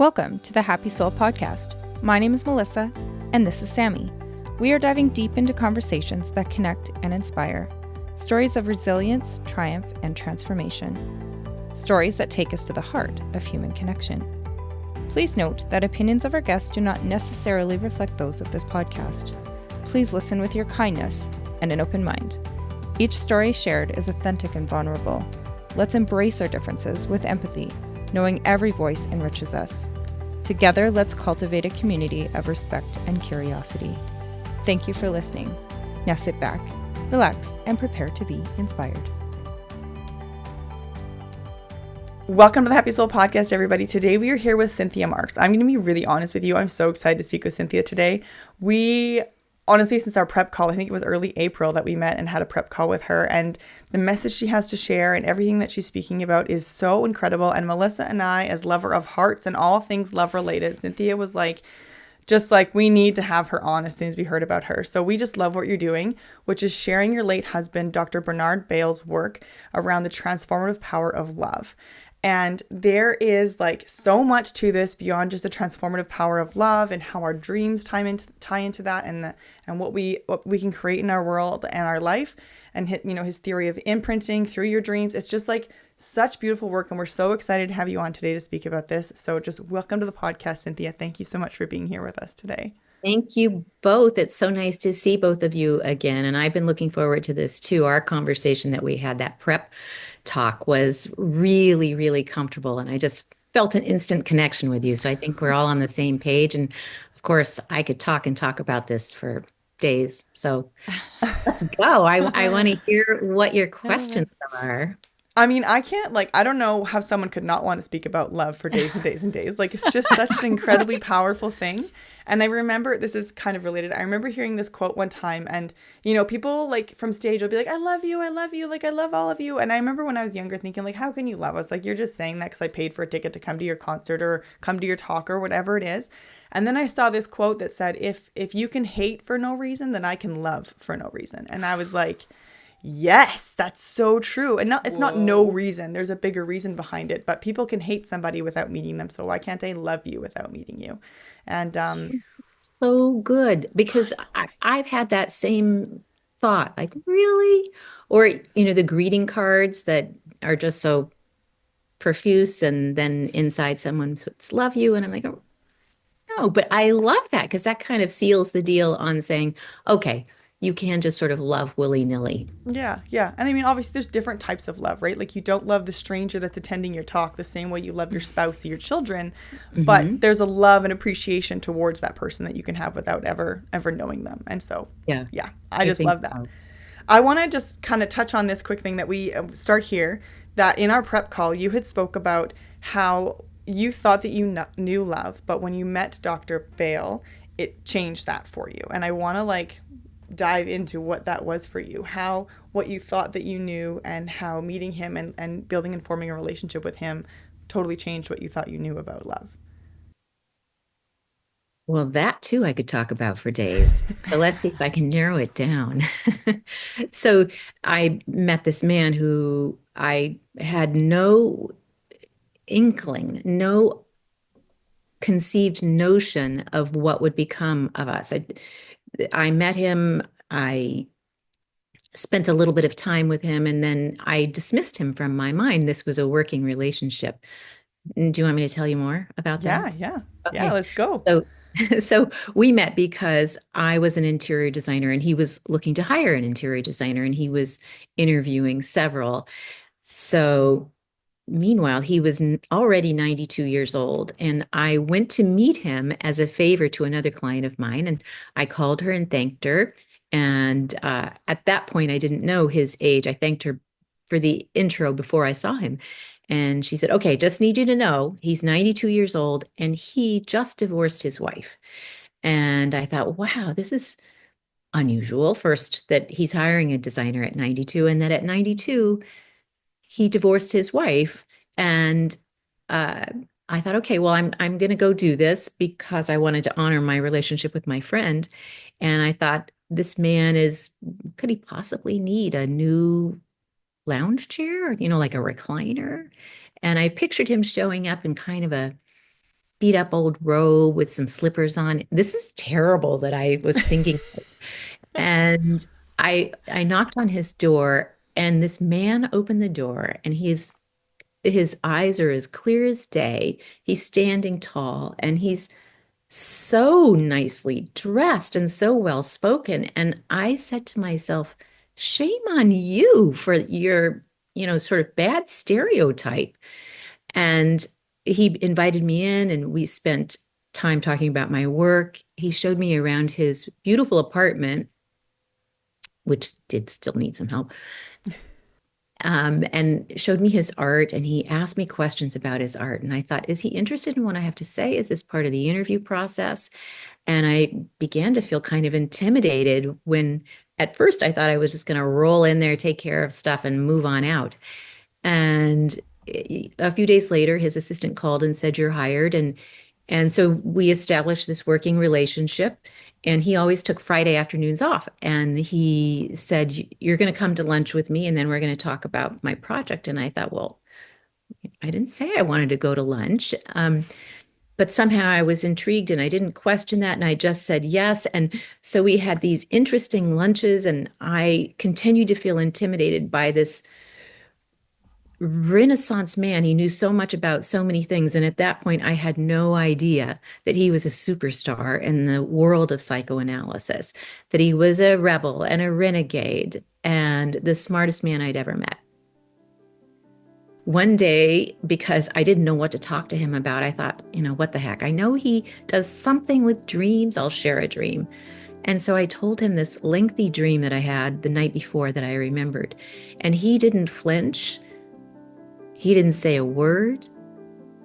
Welcome to the Happy Soul Podcast. My name is Melissa, and this is Sammy. We are diving deep into conversations that connect and inspire. Stories of resilience, triumph, and transformation. Stories that take us to the heart of human connection. Please note that opinions of our guests do not necessarily reflect those of this podcast. Please listen with your kindness and an open mind. Each story shared is authentic and vulnerable. Let's embrace our differences with empathy, knowing every voice enriches us. Together, let's cultivate a community of respect and curiosity. Thank you for listening. Now sit back, relax, and prepare to be inspired. Welcome to the Happy Soul Podcast, everybody. Today we are here with Cynthia Marks. I'm going to be really honest with you. I'm so excited to speak with Cynthia today. Honestly, since our prep call, I think it was early April that we met and had a prep call with her, and the message she has to share and everything that she's speaking about is so incredible. And Melissa and I, as lover of hearts and all things love related, Cynthia was just like, we need to have her on as soon as we heard about her. So we just love what you're doing, which is sharing your late husband, Dr. Bernard Bale's work around the transformative power of love. And there is so much to this beyond just the transformative power of love and how our dreams tie into that and what we can create in our world and our life, and his theory of imprinting through your dreams. It's just such beautiful work, and we're so excited to have you on today to speak about this. So just welcome to the podcast, Cynthia. Thank you so much for being here with us today. Thank you both. It's so nice to see both of you again. And I've been looking forward to this too. Our conversation that we had, that prep talk, was really, really comfortable. And I just felt an instant connection with you. So I think we're all on the same page. And of course, I could talk about this for days. So let's go. I want to hear what your questions are. I mean, I don't know how someone could not want to speak about love for days and days and days. It's just such an incredibly powerful thing. And I remember, this is kind of related, I remember hearing this quote one time, and, people from stage will be like, I love you, I love all of you. And I remember when I was younger thinking, how can you love us? You're just saying that because I paid for a ticket to come to your concert or come to your talk or whatever it is. And then I saw this quote that said, if you can hate for no reason, then I can love for no reason. And I was like, yes, that's so true. And it's not no reason. There's a bigger reason behind it. But people can hate somebody without meeting them. So why can't I love you without meeting you? And so good, because I've had that same thought, really? Or, the greeting cards that are just so profuse, and then inside someone puts love you. And I'm like, oh, no, but I love that, because that kind of seals the deal on saying, okay, you can just sort of love willy-nilly. Yeah. And I mean, obviously there's different types of love, right? You don't love the stranger that's attending your talk the same way you love your spouse or your children, but there's a love and appreciation towards that person that you can have without ever knowing them. And so, yeah, I just love that. So. I want to just kind of touch on this quick thing that we start here, that in our prep call, you had spoke about how you thought that you knew love, but when you met Dr. Bale, it changed that for you. And I want to dive into what that was for you, what you thought that you knew, and how meeting him and building and forming a relationship with him totally changed what you thought you knew about love. Well, that too, I could talk about for days. So let's see if I can narrow it down. So I met this man who I had no inkling, no conceived notion of what would become of us. I met him, I spent a little bit of time with him, and then I dismissed him from my mind. This was a working relationship. Do you want me to tell you more about that? Yeah. Okay. Yeah, let's go. So we met because I was an interior designer, and he was looking to hire an interior designer, and he was interviewing several. So meanwhile, he was already 92 years old, and I went to meet him as a favor to another client of mine, and I called her and thanked her. And at that point, I didn't know his age. I thanked her for the intro before I saw him. And she said, okay, just need you to know he's 92 years old, and he just divorced his wife. And I thought, wow, this is unusual. First, that he's hiring a designer at 92, and that at 92, he divorced his wife. And I thought, okay, well, I'm going to go do this because I wanted to honor my relationship with my friend. And I thought, this man could he possibly need a new lounge chair, like a recliner? And I pictured him showing up in kind of a beat up old robe with some slippers on. This is terrible that I was thinking this. And I knocked on his door, and this man opened the door, and his eyes are as clear as day. He's standing tall, and he's so nicely dressed and so well spoken. And I said to myself, shame on you for your, sort of bad stereotype. And he invited me in, and we spent time talking about my work. He showed me around his beautiful apartment, which did still need some help, and showed me his art. And he asked me questions about his art. And I thought, is he interested in what I have to say? Is this part of the interview process? And I began to feel kind of intimidated when at first I thought I was just going to roll in there, take care of stuff, and move on out. And a few days later, his assistant called and said, "You're hired." And so we established this working relationship. And he always took Friday afternoons off. And he said, "You're going to come to lunch with me, and then we're going to talk about my project." And I thought, well, I didn't say I wanted to go to lunch. But somehow I was intrigued, and I didn't question that. And I just said yes. And so we had these interesting lunches, and I continued to feel intimidated by this Renaissance man. He knew so much about so many things. And at that point, I had no idea that he was a superstar in the world of psychoanalysis, that he was a rebel and a renegade and the smartest man I'd ever met. One day, because I didn't know what to talk to him about, I thought, what the heck? I know he does something with dreams. I'll share a dream. And so I told him this lengthy dream that I had the night before that I remembered. And he didn't flinch. He didn't say a word,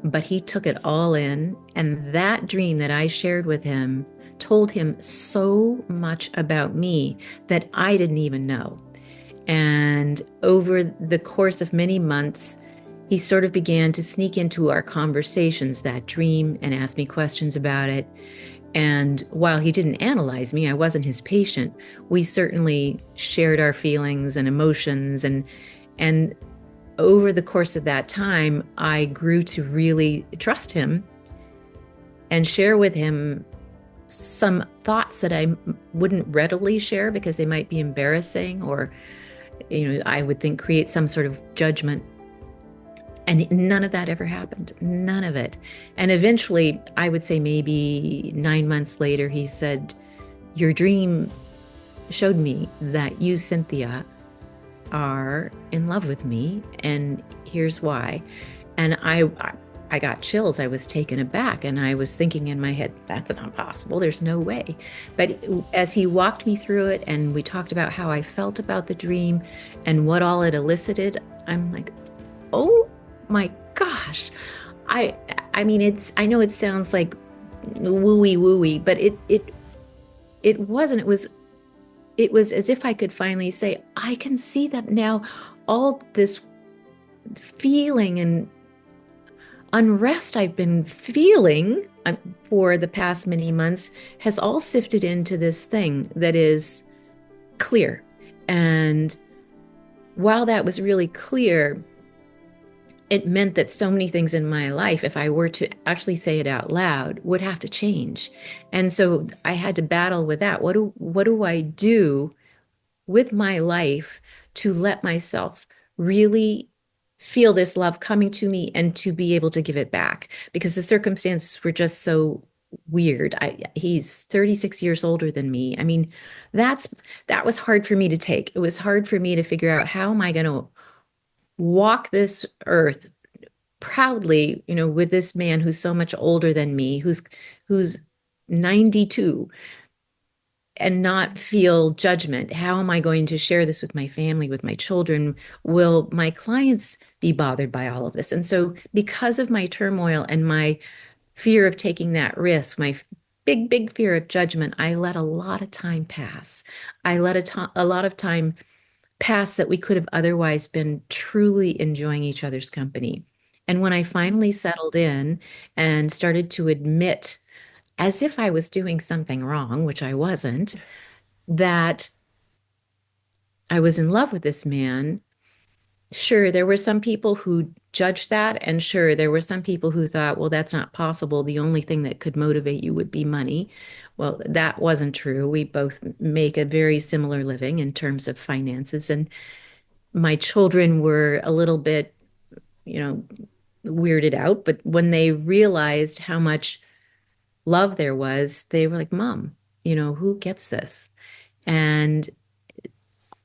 but he took it all in. And that dream that I shared with him told him so much about me that I didn't even know. And over the course of many months, he sort of began to sneak into our conversations, that dream, and ask me questions about it. And while he didn't analyze me, I wasn't his patient. We certainly shared our feelings and emotions. And over the course of that time, I grew to really trust him and share with him some thoughts that I wouldn't readily share because they might be embarrassing or, I would think create some sort of judgment. And none of that ever happened. None of it. And eventually, I would say maybe 9 months later, he said, "Your dream showed me that you, Cynthia, are in love with me, and here's why." And I got chills. I was taken aback, and I was thinking in my head, that's not possible. There's no way. But as he walked me through it, and we talked about how I felt about the dream and what all it elicited, I'm like, oh my gosh. I mean, I know it sounds like wooey wooey, but it wasn't. It was as if I could finally say, I can see that now. All this feeling and unrest I've been feeling for the past many months has all sifted into this thing that is clear. And while that was really clear, it meant that so many things in my life, if I were to actually say it out loud, would have to change. And so I had to battle with that. What do I do with my life to let myself really feel this love coming to me and to be able to give it back? Because the circumstances were just so weird. He's 36 years older than me. I mean, that was hard for me to take. It was hard for me to figure out, how am I going to walk this earth proudly, with this man who's so much older than me, who's 92, and not feel judgment. How am I going to share this with my family, with my children? Will my clients be bothered by all of this? And so because of my turmoil and my fear of taking that risk, my big fear of judgment, I let a lot of time pass. I let a lot of time pass that we could have otherwise been truly enjoying each other's company. And when I finally settled in and started to admit, as if I was doing something wrong, which I wasn't, that I was in love with this man, Sure, there were some people who judged that, and sure, there were some people who thought, well, that's not possible. The only thing that could motivate you would be money. Well, that wasn't true. We both make a very similar living in terms of finances, and my children were a little bit, you know, weirded out, but when they realized how much love there was, they were like, Mom, who gets this? And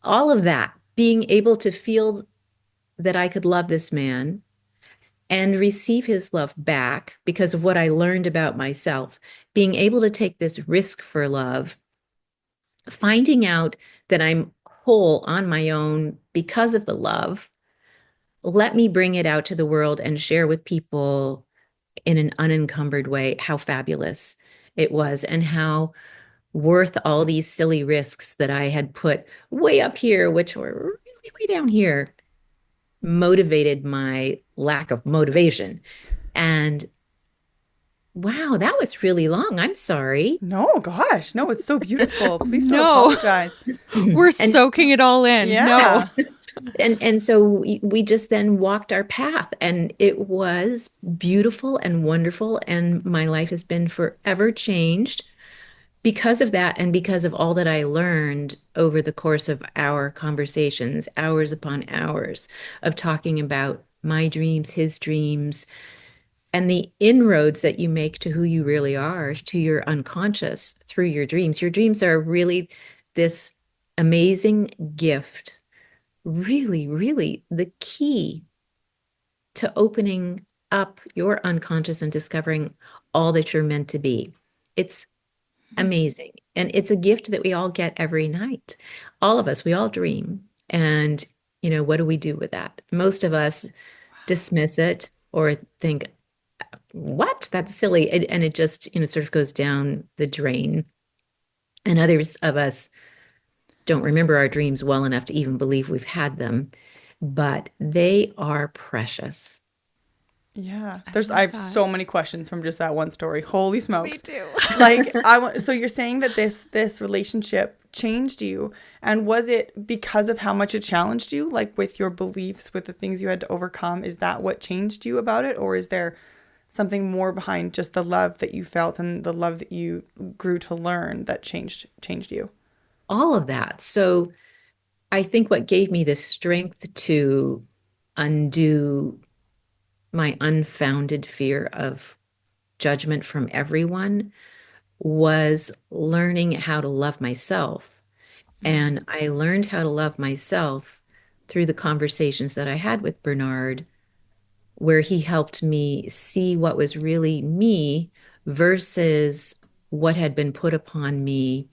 all of that, being able to feel that I could love this man and receive his love back because of what I learned about myself, being able to take this risk for love, finding out that I'm whole on my own because of the love, let me bring it out to the world and share with people in an unencumbered way how fabulous it was and how worth all these silly risks that I had put way up here, which were really way down here, motivated my lack of motivation. And wow, that was really long. I'm sorry. No, gosh, no, it's so beautiful. Please don't No. apologize. We're And soaking it all in. Yeah. No. and so we just then walked our path, and it was beautiful and wonderful, and my life has been forever changed because of that and because of all that I learned over the course of our conversations, hours upon hours of talking about my dreams, his dreams, and the inroads that you make to who you really are, to your unconscious through your dreams. Your dreams are really this amazing gift, really, really the key to opening up your unconscious and discovering all that you're meant to be. It's amazing. And it's a gift that we all get every night. All of us, we all dream. And, what do we do with that? Most of us dismiss it or think, what? That's silly. And it just, sort of goes down the drain. And others of us don't remember our dreams well enough to even believe we've had them, but they are precious. Yeah. I I have love that. so many questions from just that one story. Holy Me smokes. too. Like so you're saying that this relationship changed you, and was it because of how much it challenged you, like with your beliefs, with the things you had to overcome? Is that what changed you about it, or is there something more behind just the love that you felt and the love that you grew to learn that changed you? All of that. So I think what gave me the strength to undo my unfounded fear of judgment from everyone was learning how to love myself. And I learned how to love myself through the conversations that I had with Bernard, where he helped me see what was really me versus what had been put upon me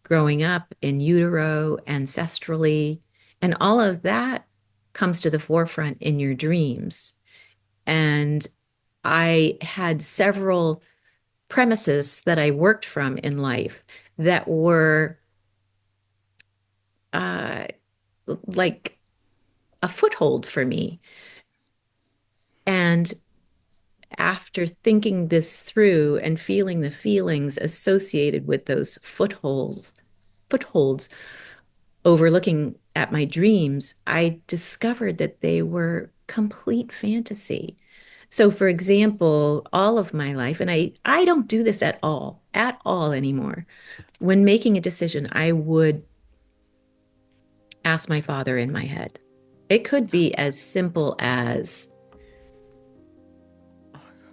growing up in utero, ancestrally. And all of that comes to the forefront in your dreams. And I had several premises that I worked from in life that were uh, like a foothold for me. And after thinking this through and feeling the feelings associated with those footholds, overlooking at my dreams, I discovered that they were complete fantasy. So, for example, all of my life, and I don't do this at all anymore. When making a decision, I would ask my father in my head. It could be as simple as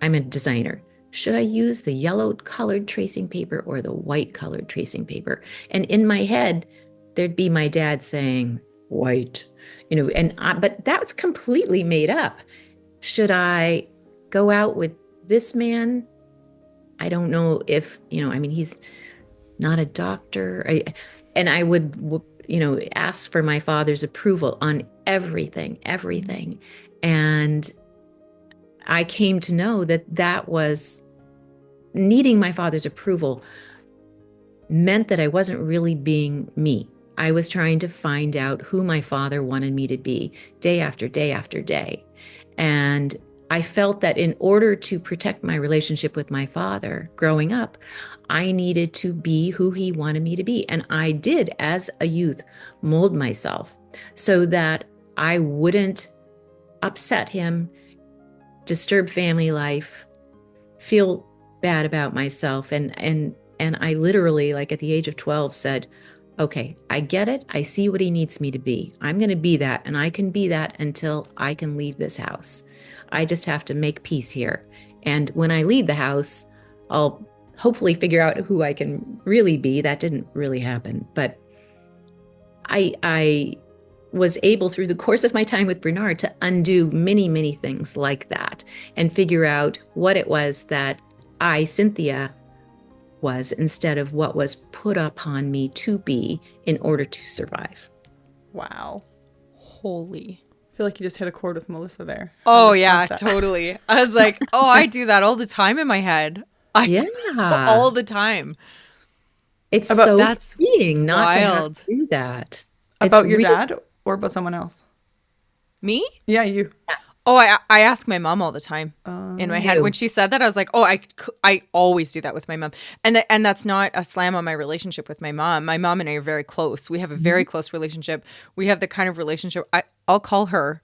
I'm a designer. Should I use the yellow colored tracing paper or the white colored tracing paper? And in my head, there'd be my dad saying, white, but that was completely made up. Should I go out with this man? I don't know if, he's not a doctor. And I would, ask for my father's approval on everything. And I came to know that that was needing my father's approval meant that I wasn't really being me. I was trying to find out who my father wanted me to be day after day after day. And I felt that in order to protect my relationship with my father growing up, I needed to be who he wanted me to be. And I did, as a youth, mold myself so that I wouldn't upset him, disturb family life, feel bad about myself. And I literally, like at the age of 12, said, okay, I get it. I see what he needs me to be. I'm going to be that. And I can be that until I can leave this house. I just have to make peace here. And when I leave the house, I'll hopefully figure out who I can really be. That didn't really happen. But I was able, through the course of my time with Bernard, to undo many, many things like that and figure out what it was that I, Cynthia, was instead of what was put upon me to be in order to survive. Wow. Holy. I feel like you just hit a chord with Melissa there. Oh, yeah, totally. I was like, oh, I do that all the time in my head. Yeah. All the time. It's That's freeing not to have wild. to do that. About your dad or about someone else? Me? Yeah, you. Oh, I ask my mom all the time in my head. When she said that, I was like, oh, I always do that with my mom. And that's not a slam on my relationship with my mom. My mom and I are very close. We have a very close relationship. We have the kind of relationship, I'll call her,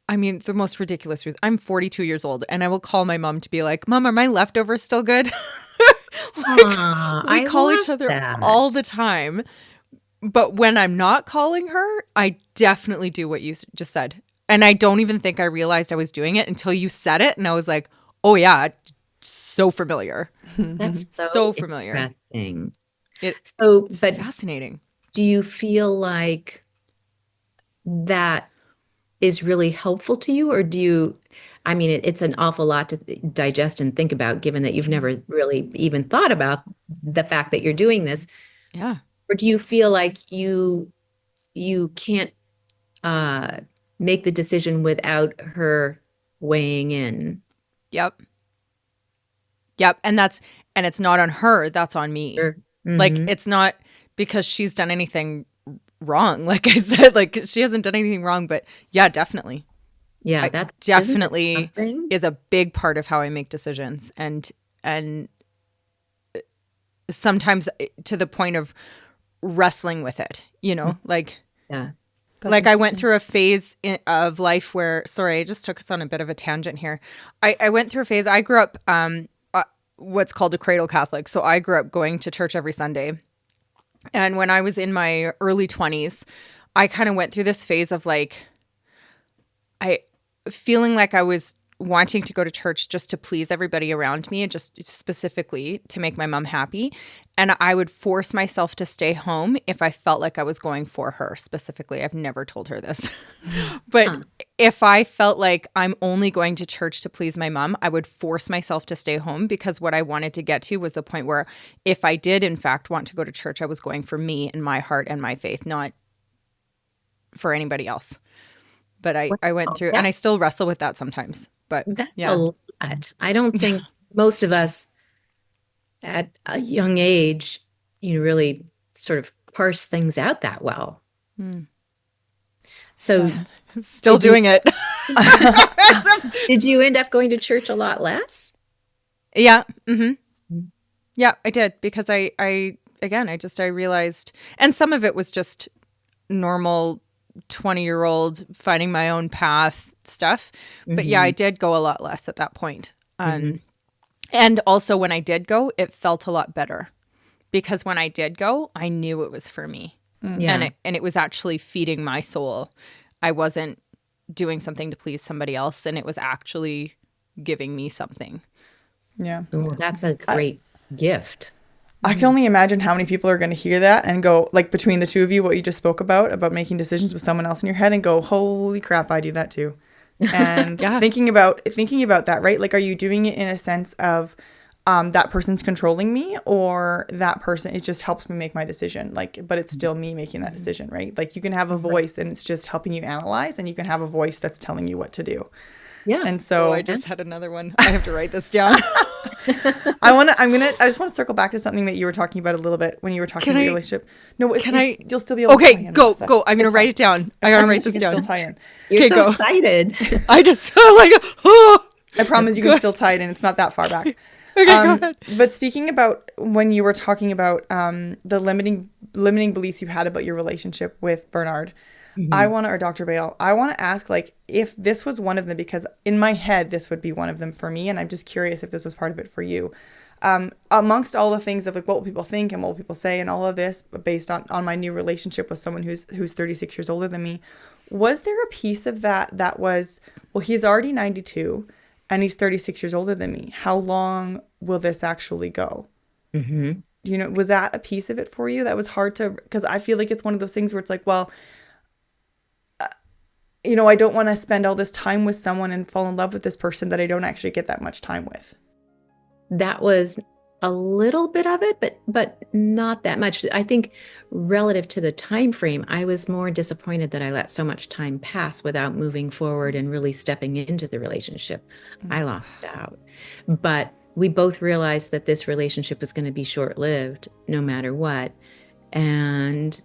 I mean, the most ridiculous reason. I'm 42 years old, and I will call my mom to be like, Mom, are my leftovers still good? We call each other all the time. But when I'm not calling her, I definitely do what you just said. And I don't even think I realized I was doing it until you said it. And I was like, oh, yeah, so familiar. That's so familiar. Interesting. It's fascinating. Do you feel like that is really helpful to you? Or do you, I mean, it's an awful lot to digest and think about, given that you've never really even thought about the fact that you're doing this. Yeah. Or do you feel like you can't make the decision without her weighing in? Yep. And it's not on her. That's on me. Sure. Mm-hmm. Like, it's not because she's done anything wrong. Like I said, like she hasn't done anything wrong, but yeah, definitely. Yeah, that definitely is a big part of how I make decisions. And sometimes to the point of wrestling with it, like, yeah. Like I went through a phase of life where, sorry, I just took us on a bit of a tangent here. I went through a phase, I grew up what's called a cradle Catholic. So I grew up going to church every Sunday. And when I was in my early 20s, I kind of went through this phase of like, feeling like I was wanting to go to church just to please everybody around me and just specifically to make my mom happy. And I would force myself to stay home if I felt like I was going for her specifically. I've never told her this. But if I felt like I'm only going to church to please my mom, I would force myself to stay home, because what I wanted to get to was the point where if I did in fact want to go to church, I was going for me and my heart and my faith, not for anybody else. But I went through, and I still wrestle with that sometimes. But that's a lot. I don't think most of us at a young age, really sort of parse things out that well. So still doing it. Did you end up going to church a lot less? Yeah. Mm-hmm. Yeah, I did, because I realized, and some of it was just normal 20-year-old finding my own path stuff. But yeah, I did go a lot less at that point. And also when I did go, it felt a lot better, because when I did go, I knew it was for me. And it was actually feeding my soul. I wasn't doing something to please somebody else, and it was actually giving me something. Yeah. Well, that's a great gift. I can only imagine how many people are going to hear that and go, like, between the two of you, what you just spoke about making decisions with someone else in your head, and go, holy crap, I do that too. And thinking about that, right? Like, are you doing it in a sense of that person's controlling me, or that person, it just helps me make my decision, like, but it's still me making that decision, right? Like, you can have a voice and it's just helping you analyze, and you can have a voice that's telling you what to do. Yeah. And so I just had another one. I have to write this down. I just want to circle back to something that you were talking about a little bit when you were talking about your relationship. No, you'll still be able to tie in. Go. I'm going to write it down. I got to write this down. Still tie in. You're so excited. I just like, oh. I promise you can still tie it in. It's not that far back. Okay, go ahead. But speaking about when you were talking about the limiting beliefs you had about your relationship with Bernard, Mhm. or Dr. Bale, I want to ask, like, if this was one of them, because in my head, this would be one of them for me. And I'm just curious if this was part of it for you. Amongst all the things of like what will people think and what will people say and all of this, based on my new relationship with someone who's 36 years older than me, was there a piece of that was, well, he's already 92 and he's 36 years older than me. How long will this actually go? Mhm. You know, was that a piece of it for you that was hard to, because I feel like it's one of those things where it's like, well, you know, I don't want to spend all this time with someone and fall in love with this person that I don't actually get that much time with. That was a little bit of it, but not that much. I think relative to the time frame, I was more disappointed that I let so much time pass without moving forward and really stepping into the relationship. I lost out. But we both realized that this relationship was going to be short-lived no matter what. And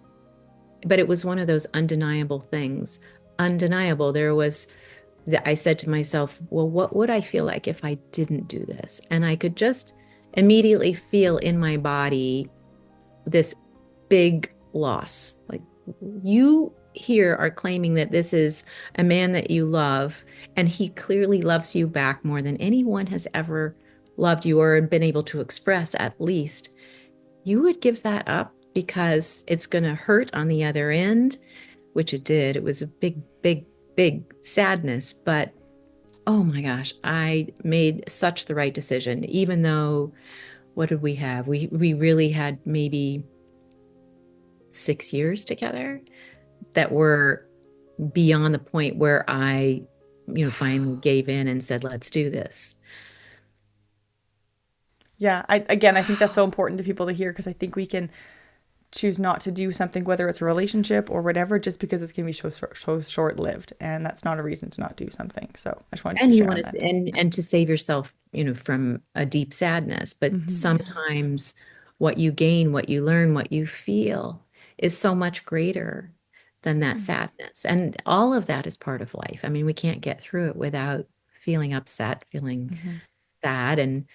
but it was one of those undeniable things. Undeniable. I said to myself, well, what would I feel like if I didn't do this? And I could just immediately feel in my body this big loss. Like, you here are claiming that this is a man that you love, and he clearly loves you back more than anyone has ever loved you or been able to express, at least. You would give that up because it's going to hurt on the other end, which it did. It was a big, big, big sadness. But oh my gosh, I made such the right decision, even though what did we have? We really had maybe 6 years together that were beyond the point where I, finally gave in and said, let's do this. Yeah, I think that's so important to people to hear, because I think we can choose not to do something, whether it's a relationship or whatever, just because it's going to be so short lived, and that's not a reason to not do something. So I just wanted to And you share want on to, that. and to save yourself, from a deep sadness. But Yeah. sometimes what you gain, what you learn, what you feel is so much greater than that sadness. And all of that is part of life. I mean, we can't get through it without feeling upset, feeling Mm-hmm. sad, and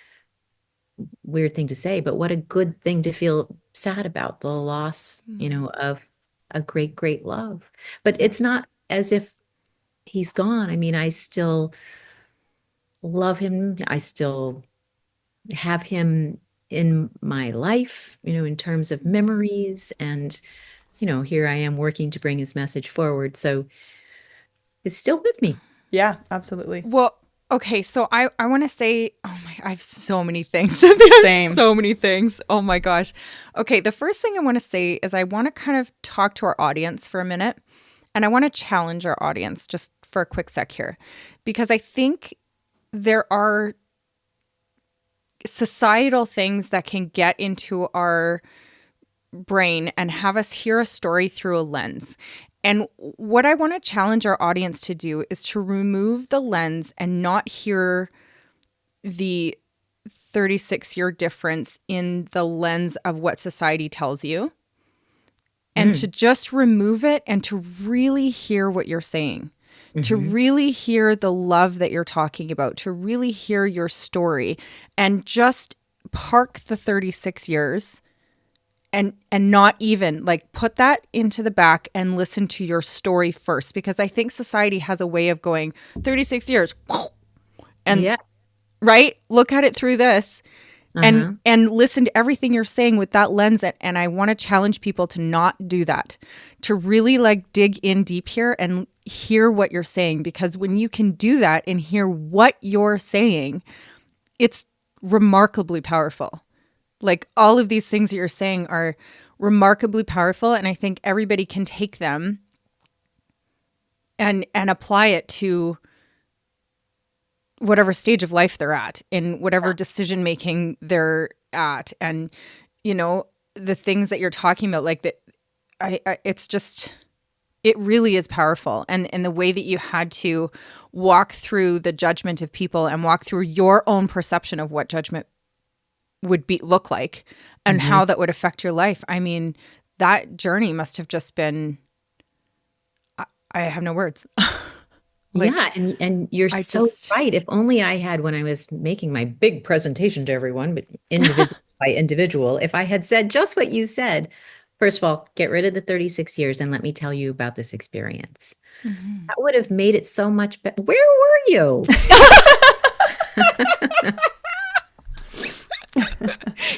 weird thing to say, but what a good thing to feel sad about the loss, of a great, great love. But Yeah. it's not as if he's gone. I mean, I still love him. I still have him in my life, in terms of memories. And, here I am working to bring his message forward. So it's still with me. Yeah, absolutely. Well, okay, so I want to say, oh my, I have so many things. I have Same. so many things. Oh my gosh. Okay, the first thing I want to say is I want to kind of talk to our audience for a minute, and I want to challenge our audience just for a quick sec here, because I think there are societal things that can get into our brain and have us hear a story through a lens. And what I want to challenge our audience to do is to remove the lens and not hear the 36-year difference in the lens of what society tells you, and to Mm. just remove it and to really hear what you're saying, to Hmm. really hear the love that you're talking about, to really hear your story, and just park the 36 years and not even like put that into the back and listen to your story first, because I think society has a way of going 36 years and Yes. right, look at it through this Uh-huh. and listen to everything you're saying with that lens. And I want to challenge people to not do that, to really like dig in deep here and hear what you're saying, because when you can do that and hear what you're saying, it's remarkably powerful. Like all of these things that you're saying are remarkably powerful, and I think everybody can take them and apply it to whatever stage of life they're at, in whatever decision making they're at, and the things that you're talking about, like that. It's just, it really is powerful, and the way that you had to walk through the judgment of people and walk through your own perception of what judgment would be look like and Hmm. how that would affect your life. I mean, that journey must have just been, I have no words. Yeah, Like, and you're I so just, right. If only I had, when I was making my big presentation to everyone, but individual by individual, if I had said just what you said, First of all, get rid of the 36 years and let me tell you about this experience. Mhm. That would have made it so much better. Where were you?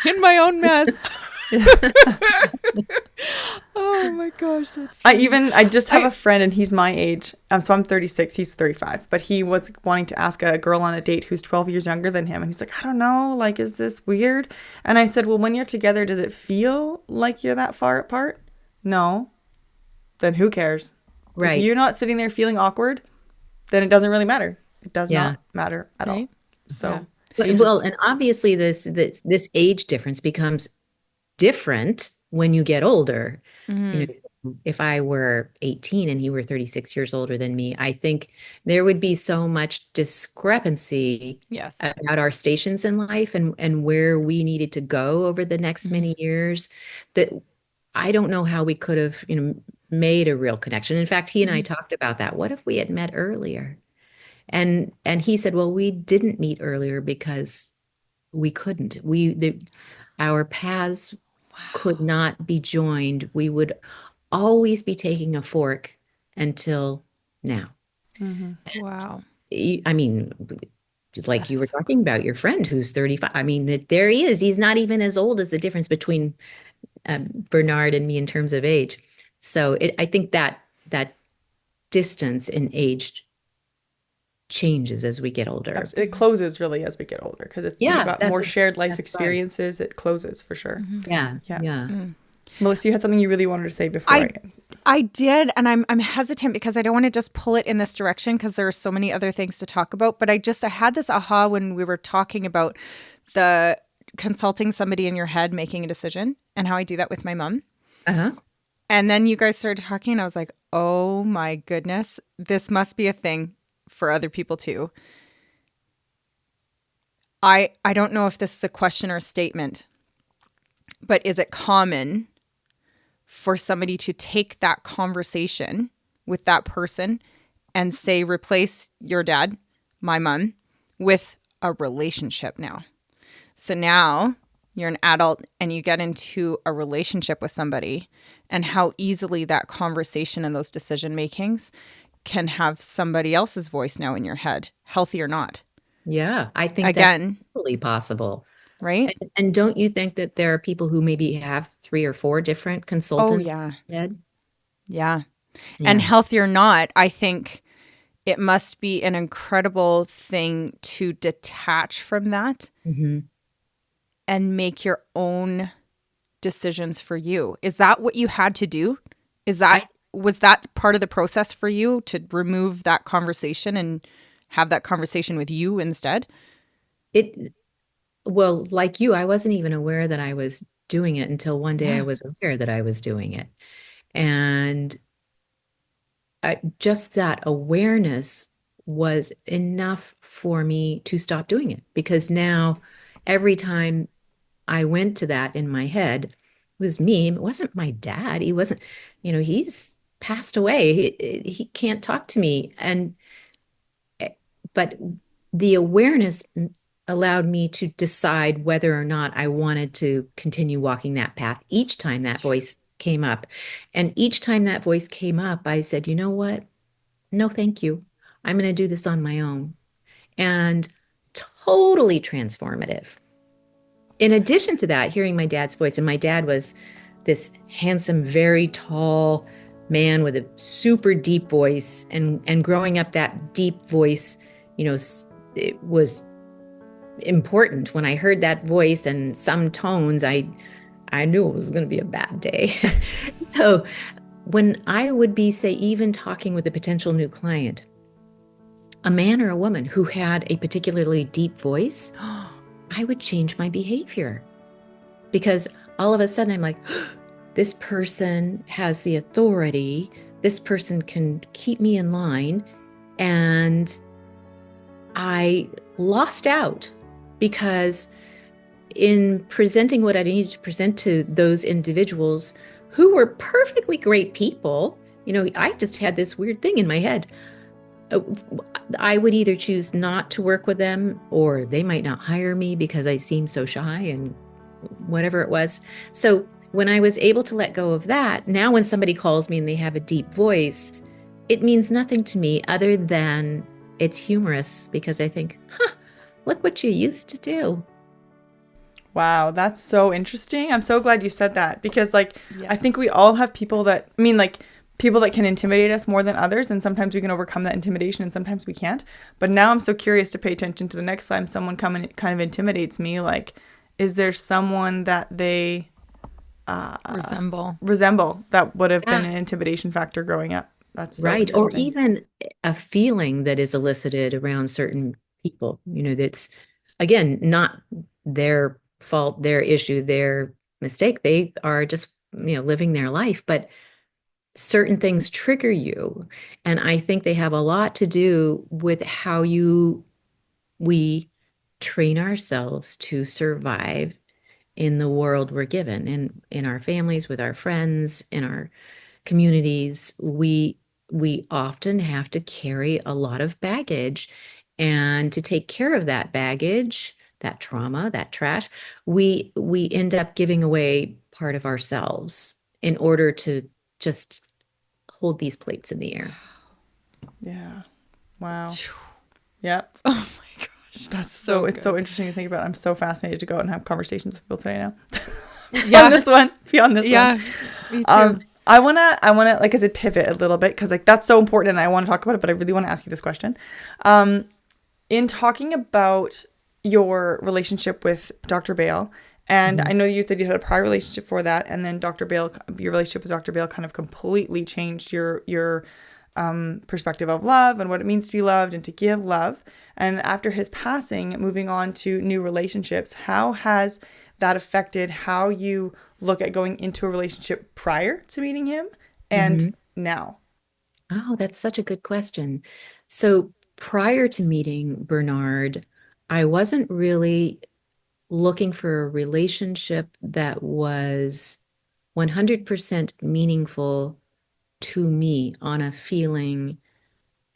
In my own mess. Oh my gosh, that's funny. I just have a friend and he's my age. So I'm 36, he's 35, but he was wanting to ask a girl on a date who's 12 years younger than him. And he's like, I don't know, like, is this weird? And I said, well, when you're together, does it feel like you're that far apart? No. Then who cares? If Right. you're not sitting there feeling awkward, then it doesn't really matter. It does Yeah. not matter at all. Right? So Well, and obviously this age difference becomes different when you get older. You know, if I were 18 and he were 36 years older than me, I think there would be so much discrepancy Yes. about our stations in life and where we needed to go over the next many years that I don't know how we could have, made a real connection. In fact, he and I talked about that. What if we had met earlier? And he said, well, we didn't meet earlier because we couldn't. Our paths could not be joined. We would always be taking a fork until now. Wow. I mean, like you were talking about your friend who's 35. I mean, there he is. He's not even as old as the difference between Bernard and me in terms of age. So I think that distance in age changes as we get older. it closes really as we get older because it's Yeah, you've got that's more shared life that's right. experiences. It closes for sure. Yeah. Melissa, you had something you really wanted to say before I did, and I'm hesitant because I don't want to just pull it in this direction because there are so many other things to talk about. But I had this aha when we were talking about the consulting somebody in your head making a decision and how I do that with my mom. Uh-huh. And then you guys started talking, and I was like, oh my goodness, this must be a thing for other people too. I don't know if this is a question or a statement, but is it common for somebody to take that conversation with that person and say, replace your dad, my mom, with a relationship now? So now you're an adult and you get into a relationship with somebody, and how easily that conversation and those decision makings can have somebody else's voice now in your head, healthy or not. Yeah, I think Again, that's totally possible. right? And don't you think that there are people who maybe have 3 or 4 different consultants? Oh, yeah. Ed? Yeah. Yeah. And healthy or not, I think it must be an incredible thing to detach from that Mhm. and make your own decisions for you. Is that what you had to do? Was that part of the process for you to remove that conversation and have that conversation with you instead? Well, like you, I wasn't even aware that I was doing it until one day I was aware that I was doing it. And just that awareness was enough for me to stop doing it, because now every time I went to that in my head, it was me. It wasn't my dad. He wasn't, he's passed away. He can't talk to me. But the awareness allowed me to decide whether or not I wanted to continue walking that path each time that voice came up. And each time that voice came up, I said, you know what? No, thank you. I'm going to do this on my own. And totally transformative. In addition to that, hearing my dad's voice, and my dad was this handsome, very tall man with a super deep voice, and growing up, that deep voice, it was important. When I heard that voice and some tones, I knew it was going to be a bad day. So when I would be, say, even talking with a potential new client, a man or a woman who had a particularly deep voice, I would change my behavior, because all of a sudden I'm like, this person has the authority. This person can keep me in line. And I lost out, because in presenting what I needed to present to those individuals who were perfectly great people, I just had this weird thing in my head. I would either choose not to work with them, or they might not hire me because I seemed so shy and whatever it was. So when I was able to let go of that, now when somebody calls me and they have a deep voice, it means nothing to me other than it's humorous because I think, huh, look what you used to do. Wow, that's so interesting. I'm so glad you said that because, like, I Yes. think we all have people that, I mean, like, people that can intimidate us more than others, and sometimes we can overcome that intimidation and sometimes we can't. But now I'm so curious to pay attention to the next time someone come and kind of intimidates me. Like, is there someone that they Resemble. resemble that would have been Yeah, an intimidation factor growing up? That's so right. Or interesting. even a feeling that is elicited around certain people, that's again, not their fault, their issue, their mistake. They are just, living their life, but certain things trigger you. And I think they have a lot to do with how we train ourselves to survive in the world we're given, in our families, with our friends, in our communities. We often have to carry a lot of baggage, and to take care of that baggage, that trauma, that trash, we end up giving away part of ourselves in order to just hold these plates in the air. Yeah. Wow. Yep. Oh my gosh. That's So it's so good. interesting to think about. I'm so fascinated to go out and have conversations with people today now. On Yeah. this one, beyond this one. Yeah. Me too. I wanna, like I said, pivot a little bit because like that's so important and I want to talk about it, but I really want to ask you this question. Um, in talking about your relationship with Dr. Bale, and Mhm. I know you said you had a prior relationship for that, and then Dr. Bale, your relationship with Dr. Bale kind of completely changed your perspective of love and what it means to be loved and to give love. And after his passing, moving on to new relationships, how has that affected how you look at going into a relationship prior to meeting him and Mhm. now? Oh, that's such a good question. So prior to meeting Bernard, I wasn't really looking for a relationship that was 100% meaningful to me on a feeling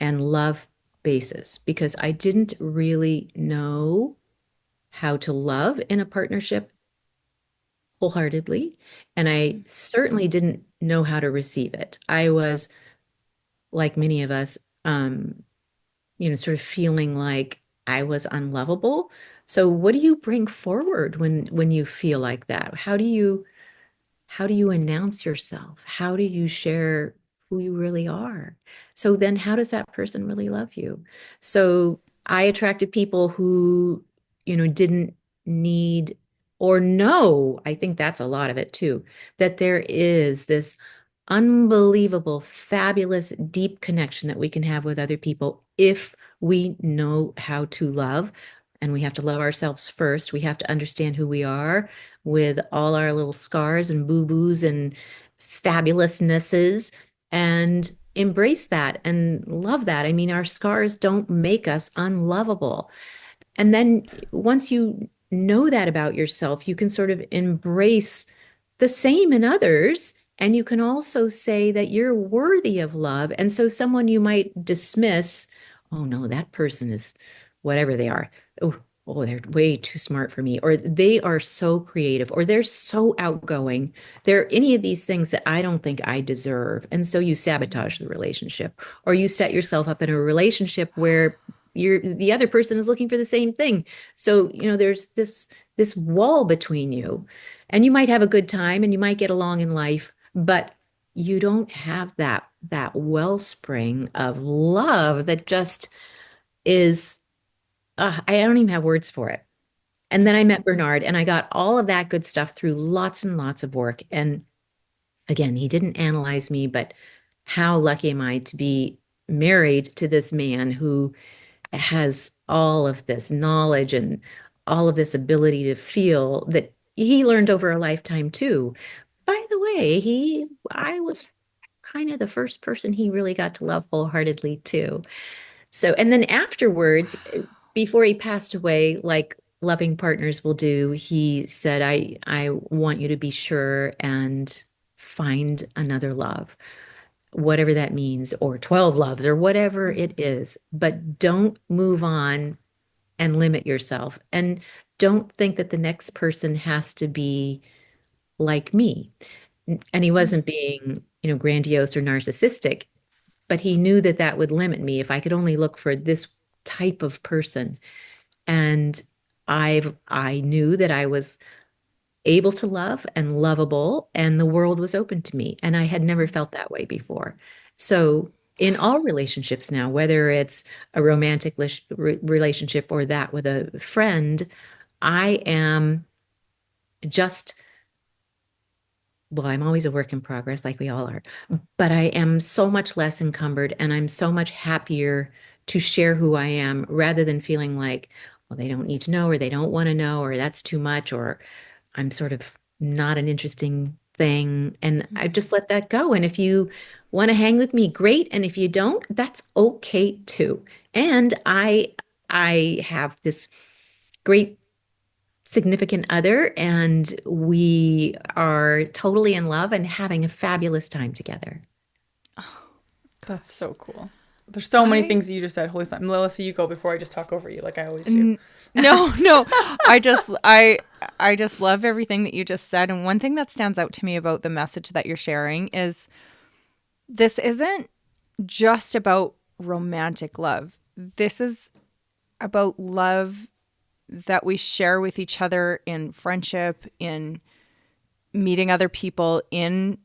and love basis because I didn't really know how to love in a partnership wholeheartedly. And I certainly didn't know how to receive it. I was, like many of us, um, sort of feeling like I was unlovable. So what do you bring forward when you feel like that? How do you announce yourself? How do you share who you really are? So then how does that person really love you? So I attracted people who, didn't need or know, I think that's a lot of it too, that there is this unbelievable, fabulous, deep connection that we can have with other people if we know how to love. And we have to love ourselves first. We have to understand who we are with all our little scars and boo-boos and fabulousnesses and embrace that and love that. I mean, our scars don't make us unlovable. And then once you know that about yourself, you can sort of embrace the same in others. And you can also say that you're worthy of love. And so someone you might dismiss, oh no, that person is whatever they are. Oh, oh, they're way too smart for me, or they are so creative, or they're so outgoing. They're any of these things that I don't think I deserve. And so you sabotage the relationship, or you set yourself up in a relationship where the other person is looking for the same thing. So, there's this wall between you, and you might have a good time and you might get along in life, but you don't have that wellspring of love that just is I don't even have words for it. And then I met Bernard and I got all of that good stuff through lots and lots of work. And again, he didn't analyze me, but how lucky am I to be married to this man who has all of this knowledge and all of this ability to feel that he learned over a lifetime too. By the way, I was kind of the first person he really got to love wholeheartedly too. So, and then afterwards, before he passed away, like loving partners will do, he said, I want you to be sure and find another love, whatever that means, or 12 loves, or whatever it is. But don't move on and limit yourself. And don't think that the next person has to be like me. And he wasn't being, grandiose or narcissistic, but he knew that that would limit me if I could only look for this type of person. And I knew that I was able to love and lovable, and the world was open to me. And I had never felt that way before. So in all relationships now, whether it's a romantic relationship or that with a friend, I am just, well, I'm always a work in progress, like we all are, but I am so much less encumbered and I'm so much happier to share who I am rather than feeling like, well, they don't need to know or they don't want to know or that's too much or I'm sort of not an interesting thing. And I just let that go. And if you want to hang with me, great. And if you don't, that's okay too. And I have this great significant other, and we are totally in love and having a fabulous time together. That's so cool. There's so many I- things that you just said. Holy smokes. Melissa, you go before I just talk over you like I always do. No. I just love everything that you just said. And one thing that stands out to me about the message that you're sharing is this isn't just about romantic love. This is about love that we share with each other in friendship, in meeting other people, in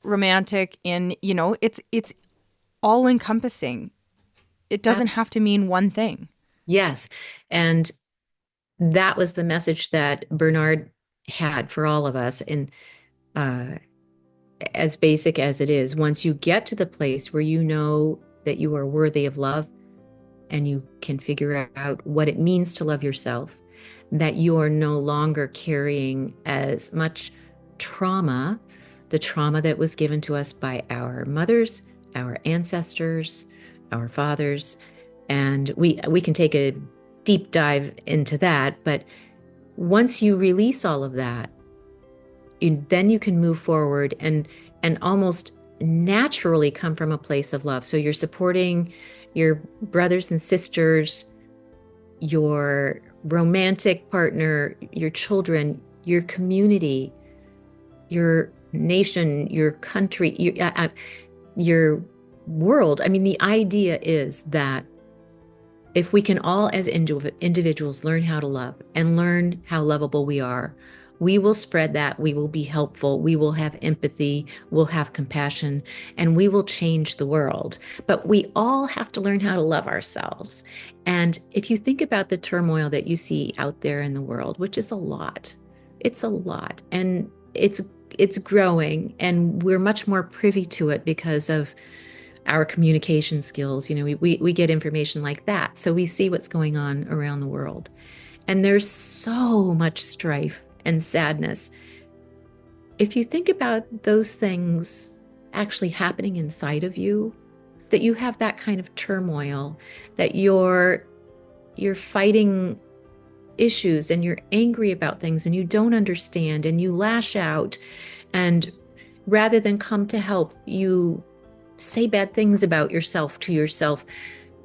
romantic, it's all encompassing. It doesn't have to mean one thing. Yes. And that was the message that Bernard had for all of us. And uh, as basic as it is, once you get to the place where you know that you are worthy of love and you can figure out what it means to love yourself, that you are no longer carrying as much trauma, the trauma that was given to us by our mothers, our ancestors, our fathers. And we can take a deep dive into that. But once you release all of that, then you can move forward and almost naturally come from a place of love. So you're supporting your brothers and sisters, your romantic partner, your children, your community, your nation, your country, your world. I mean, the idea is that if we can all as individuals learn how to love and learn how lovable we are, we will spread that, we will be helpful, we will have empathy, we'll have compassion, and we will change the world. But we all have to learn how to love ourselves. And if you think about the turmoil that you see out there in the world, which is a lot, it's a lot, and it's growing, and we're much more privy to it because of our communication skills. We get information like that. So we see what's going on around the world. And there's so much strife and sadness. If you think about those things actually happening inside of you, that you have that kind of turmoil, that you're fighting issues and you're angry about things and you don't understand and you lash out, and rather than come to help, you say bad things about yourself to yourself.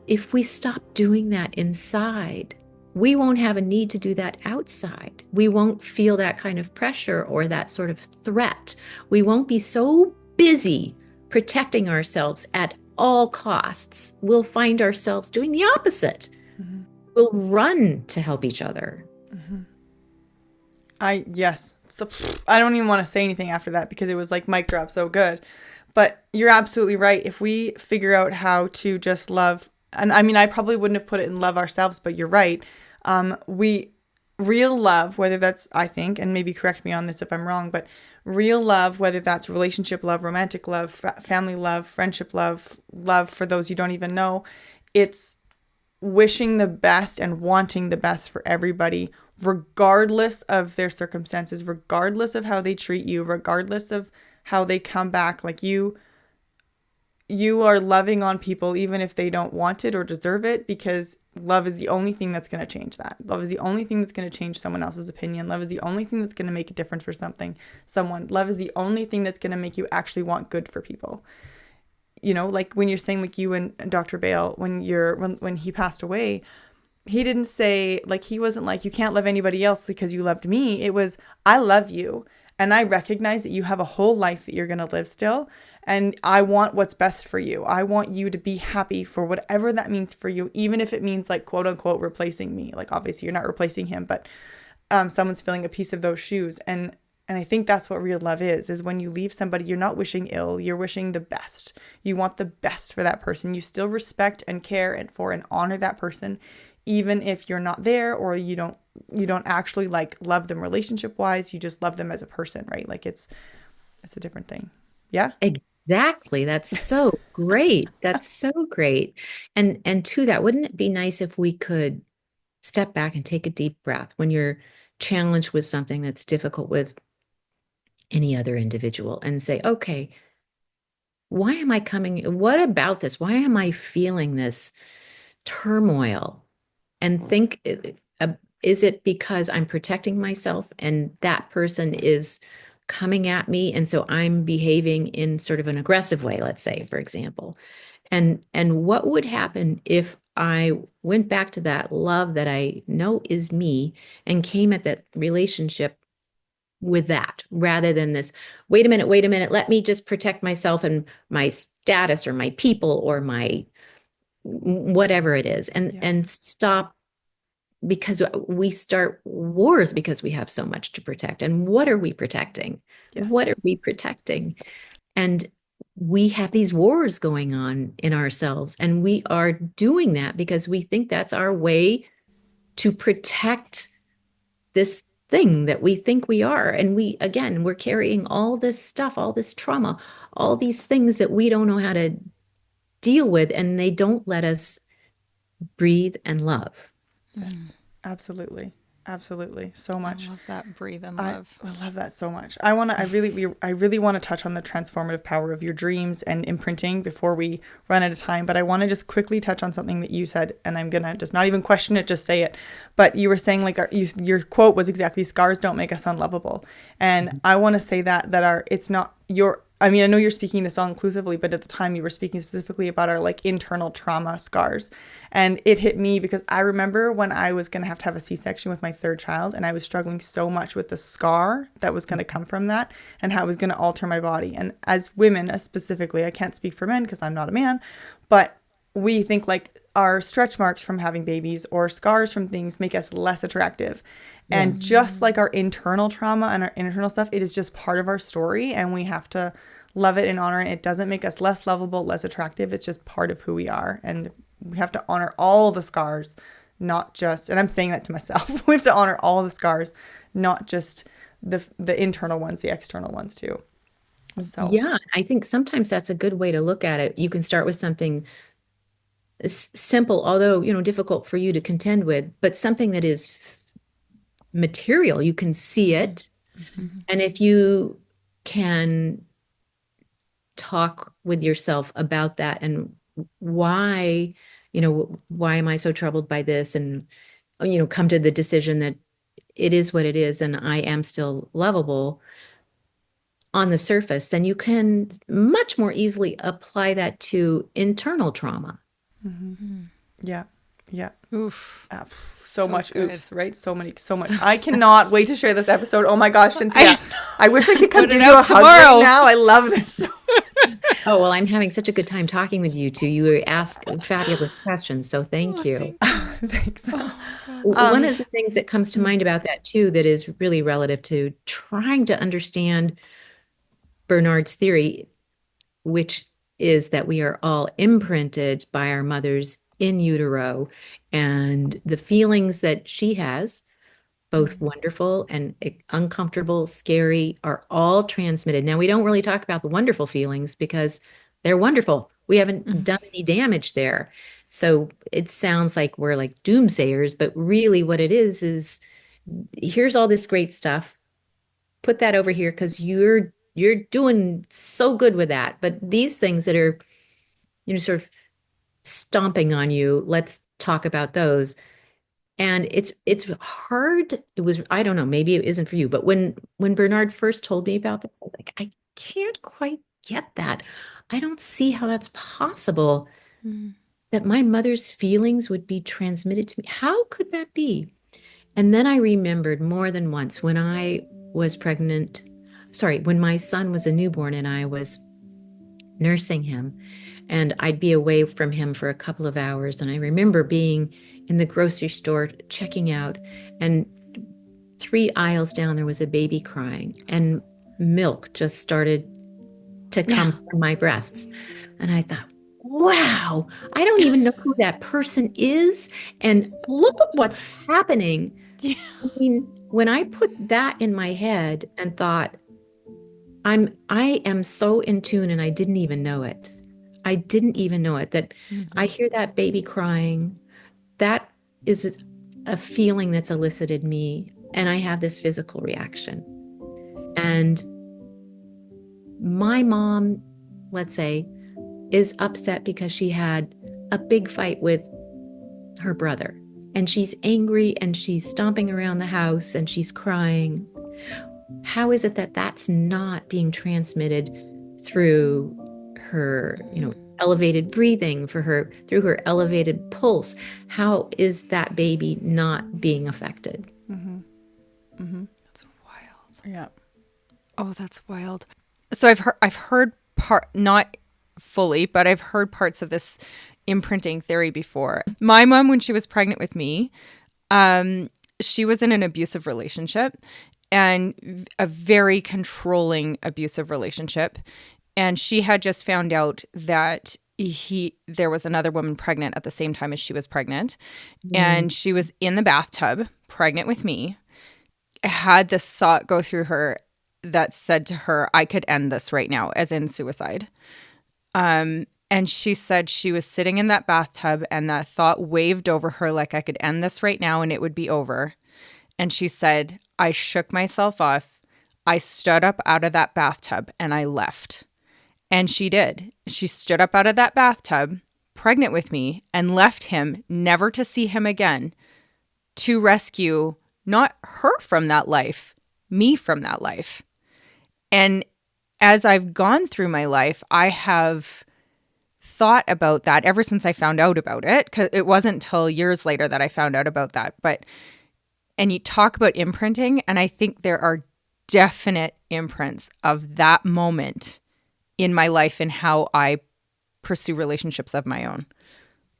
If we stop doing that inside, we won't have a need to do that outside. We won't feel that kind of pressure or that sort of threat. We won't be so busy protecting ourselves at all costs. We'll find ourselves doing the opposite. Mm-hmm. We'll run to help each other. Mm-hmm. Yes. So I don't even want to say anything after that because it was like mic drop so good. But you're absolutely right. If we figure out how to just love, and I mean, I probably wouldn't have put it in love ourselves, but you're right. Real love, whether that's, I think, and maybe correct me on this if I'm wrong, but real love, whether that's relationship love, romantic love, family love, friendship love, love for those you don't even know, it's wishing the best and wanting the best for everybody, regardless of their circumstances, regardless of how they treat you, regardless of how they come back. Like you are loving on people even if they don't want it or deserve it, because love is the only thing that's going to change that. Love is the only thing that's going to change someone else's opinion. Love is the only thing that's going to make a difference for someone. Love is the only thing that's going to make you actually want good for people. Like when you're saying, like you and Dr. Bale, when he passed away, he didn't say, like, he wasn't like, you can't love anybody else because you loved me. It was, I love you. And I recognize that you have a whole life that you're going to live still. And I want what's best for you. I want you to be happy for whatever that means for you, even if it means like quote unquote replacing me. Like obviously you're not replacing him, but someone's filling a piece of those shoes. And I think that's what real love is when you leave somebody, you're not wishing ill, you're wishing the best. You want the best for that person. You still respect and care and for and honor that person, even if you're not there or you don't actually like love them relationship wise. You just love them as a person, right? Like it's a different thing. Yeah. Exactly. That's so great. That's so great. And to that, wouldn't it be nice if we could step back and take a deep breath when you're challenged with something that's difficult with any other individual and say, okay, why am I coming? What about this? Why am I feeling this turmoil? And think, is it because I'm protecting myself and that person is coming at me? And so I'm behaving in sort of an aggressive way, let's say, for example. And what would happen if I went back to that love that I know is me and came at that relationship with that rather than this, wait a minute, let me just protect myself and my status or my people or my whatever it is, and stop, because we start wars because we have so much to protect. And what are we protecting? Yes. What are we protecting? And we have these wars going on in ourselves, and we are doing that because we think that's our way to protect this thing that we think we are. And we're carrying all this stuff, all this trauma, all these things that we don't know how to deal with, and they don't let us breathe and love. Yes, absolutely. Absolutely. So much. I love that. Breathe and love. I love that so much. I really want to touch on the transformative power of your dreams and imprinting before we run out of time. But I want to just quickly touch on something that you said, and I'm going to just not even question it, just say it. But you were saying like your quote was exactly, scars don't make us unlovable. And I want to say it's not your, I mean, I know you're speaking this all inclusively, but at the time you were speaking specifically about our like internal trauma scars. And it hit me because I remember when I was going to have a C-section with my third child, and I was struggling so much with the scar that was going to come from that and how it was going to alter my body. And as women, specifically, I can't speak for men because I'm not a man, but we think like our stretch marks from having babies or scars from things make us less attractive. And just like our internal trauma and our internal stuff, it is just part of our story, and we have to love it and honor it. It doesn't make us less lovable, less attractive. It's just part of who we are. And we have to honor all the scars, not just, and I'm saying that to myself, we have to honor all the scars, not just the internal ones, the external ones too. So yeah, I think sometimes that's a good way to look at it. You can start with something simple, although, difficult for you to contend with, but something that is material. You can see it. Mm-hmm. And if you can talk with yourself about that and why am I so troubled by this, and come to the decision that it is what it is and I am still lovable on the surface, then you can much more easily apply that to internal trauma. Mm-hmm. Yeah. Oof. So much good. Oops, right? So much. I cannot wait to share this episode. Oh my gosh, Cynthia. I wish I could come give you a hug right now. I love this so much. Oh, well, I'm having such a good time talking with you two. You ask fabulous questions, so thank you. Thanks. One of the things that comes to mind about that too, that is really relative to trying to understand Bernard's theory, which is that we are all imprinted by our mothers in utero, and the feelings that she has, both wonderful and uncomfortable, scary, are all transmitted. Now, we don't really talk about the wonderful feelings because they're wonderful. We haven't done any damage there. So it sounds like we're like doomsayers, but really what it is here's all this great stuff. Put that over here because you're doing so good with that. But these things that are, sort of stomping on you, let's talk about those. And it's hard. It was, I don't know, maybe it isn't for you, but when Bernard first told me about this, I was like, I can't quite get that. I don't see how that's possible that my mother's feelings would be transmitted to me. How could that be? And then I remembered more than once when I was pregnant sorry, when my son was a newborn and I was nursing him, and I'd be away from him for a couple of hours. And I remember being in the grocery store checking out, and 3 aisles down, there was a baby crying, and milk just started to come from my breasts. And I thought, wow, I don't even know who that person is. And look at what's happening. Yeah. I mean, when I put that in my head and thought, I am so in tune, and I didn't even know it. I didn't even know it, that I hear that baby crying. That is a feeling that's elicited me, and I have this physical reaction. And my mom, let's say, is upset because she had a big fight with her brother, and she's angry and she's stomping around the house and she's crying. How is it that that's not being transmitted through her, elevated breathing, through her elevated pulse? How is that baby not being affected? That's wild. Yeah. Oh, that's wild. So I've heard not fully, but I've heard parts of this imprinting theory before. My mom, when she was pregnant with me, she was in an abusive relationship, and a very controlling abusive relationship. And she had just found out that there was another woman pregnant at the same time as she was pregnant. And she was in the bathtub, pregnant with me, had this thought go through her that said to her, I could end this right now, as in suicide. And she said she was sitting in that bathtub, and that thought waved over her like I could end this right now and it would be over. And she said, I shook myself off. I stood up out of that bathtub and I left. And she did. She stood up out of that bathtub, pregnant with me, and left him, never to see him again, to rescue not her from that life, me from that life. And as I've gone through my life, I have thought about that ever since I found out about it, because it wasn't until years later that I found out about that. And you talk about imprinting, and I think there are definite imprints of that moment in my life and how I pursue relationships of my own.